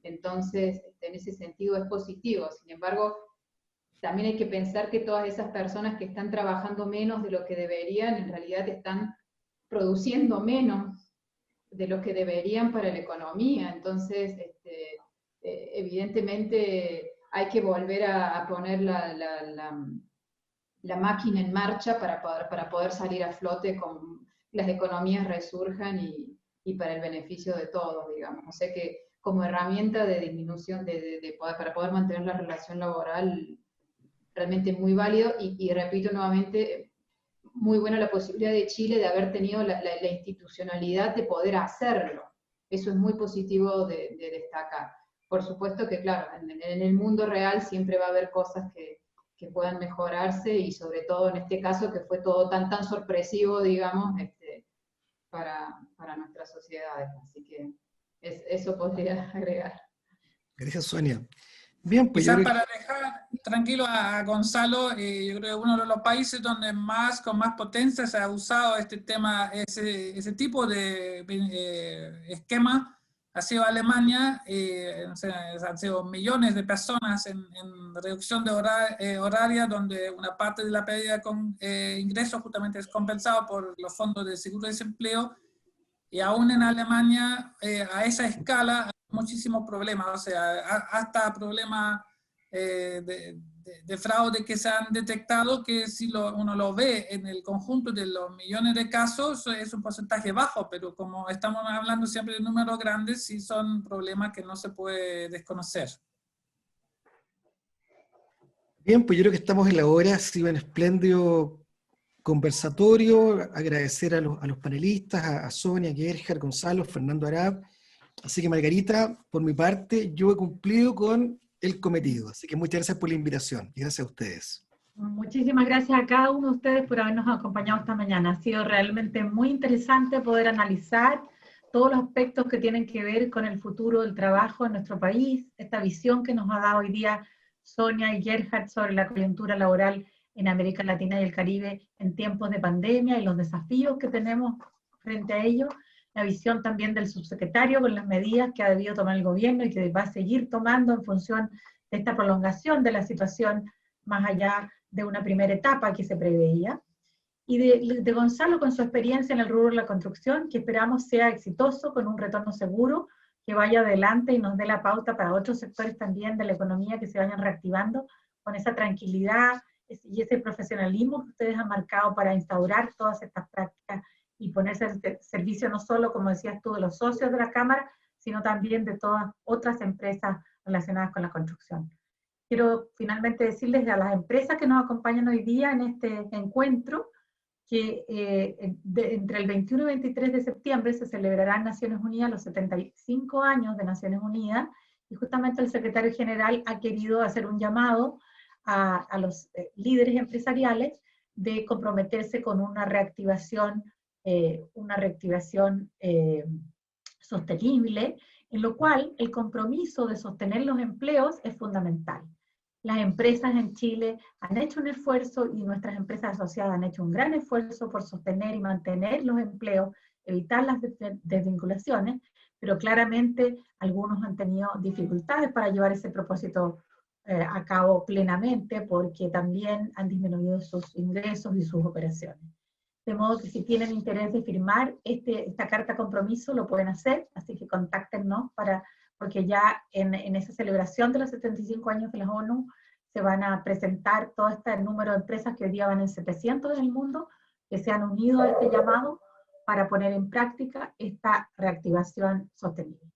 Entonces, en ese sentido es positivo. Sin embargo, también hay que pensar que todas esas personas que están trabajando menos de lo que deberían, en realidad están produciendo menos de lo que deberían para la economía. Entonces, evidentemente hay que volver a poner la máquina en marcha para poder salir a flote, con las economías resurjan y para el beneficio de todos, digamos. O sea que como herramienta de disminución, para poder mantener la relación laboral realmente muy válido, y repito nuevamente, muy buena la posibilidad de Chile de haber tenido la institucionalidad de poder hacerlo. Eso es muy positivo de destacar. Por supuesto que, claro, en el mundo real siempre va a haber cosas que puedan mejorarse, y sobre todo en este caso que fue todo tan sorpresivo, digamos, para nuestras sociedades. Así que eso podría agregar. Gracias, Sonia. Bien, pues Quizás para dejar tranquilo a Gonzalo, yo creo que uno de los países donde con más potencia se ha usado este tema, ese tipo de esquema, ha sido Alemania. Han sido millones de personas en reducción de horaria, donde una parte de la pérdida de ingresos justamente es compensado por los fondos de seguro de desempleo, y aún en Alemania, a esa escala, muchísimos problemas, o sea, hasta problemas de fraude que se han detectado, que si uno lo ve en el conjunto de los millones de casos, es un porcentaje bajo, pero como estamos hablando siempre de números grandes, sí son problemas que no se puede desconocer. Bien, pues yo creo que estamos en la hora, ha sido un espléndido conversatorio, agradecer a los panelistas, a Sonia, Gerhard, Gonzalo, Fernando Arap. Así que, Margarita, por mi parte, yo he cumplido con el cometido. Así que muchas gracias por la invitación y gracias a ustedes. Muchísimas gracias a cada uno de ustedes por habernos acompañado esta mañana. Ha sido realmente muy interesante poder analizar todos los aspectos que tienen que ver con el futuro del trabajo en nuestro país, esta visión que nos ha dado hoy día Sonia y Gerhard sobre la coyuntura laboral en América Latina y el Caribe en tiempos de pandemia y los desafíos que tenemos frente a ello, la visión también del subsecretario con las medidas que ha debido tomar el gobierno y que va a seguir tomando en función de esta prolongación de la situación más allá de una primera etapa que se preveía, y de Gonzalo con su experiencia en el rubro de la construcción, que esperamos sea exitoso, con un retorno seguro, que vaya adelante y nos dé la pauta para otros sectores también de la economía que se vayan reactivando con esa tranquilidad y ese profesionalismo que ustedes han marcado para instaurar todas estas prácticas y ponerse al servicio no solo, como decías tú, de los socios de la Cámara, sino también de todas otras empresas relacionadas con la construcción. Quiero finalmente decirles a las empresas que nos acompañan hoy día en este encuentro que entre el 21 y 23 de septiembre se celebrará en Naciones Unidas los 75 años de Naciones Unidas, y justamente el secretario general ha querido hacer un llamado a los líderes empresariales de comprometerse con una reactivación sostenible, en lo cual el compromiso de sostener los empleos es fundamental. Las empresas en Chile han hecho un esfuerzo, y nuestras empresas asociadas han hecho un gran esfuerzo por sostener y mantener los empleos, evitar las desvinculaciones, pero claramente algunos han tenido dificultades para llevar ese propósito a cabo plenamente, porque también han disminuido sus ingresos y sus operaciones. De modo que si tienen interés de firmar esta carta compromiso, lo pueden hacer, así que contáctenos porque ya en esa celebración de los 75 años de la ONU se van a presentar todo este número de empresas que hoy día van en 700 en el mundo, que se han unido a este llamado para poner en práctica esta reactivación sostenible.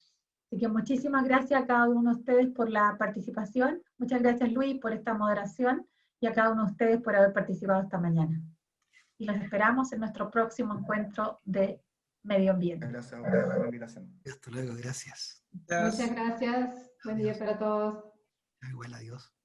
Así que muchísimas gracias a cada uno de ustedes por la participación. Muchas gracias, Luis, por esta moderación, y a cada uno de ustedes por haber participado esta mañana. Y los esperamos en nuestro próximo encuentro de medio ambiente. Gracias por la invitación. Hasta luego, gracias. Muchas gracias. Buen día para todos. Igual, adiós.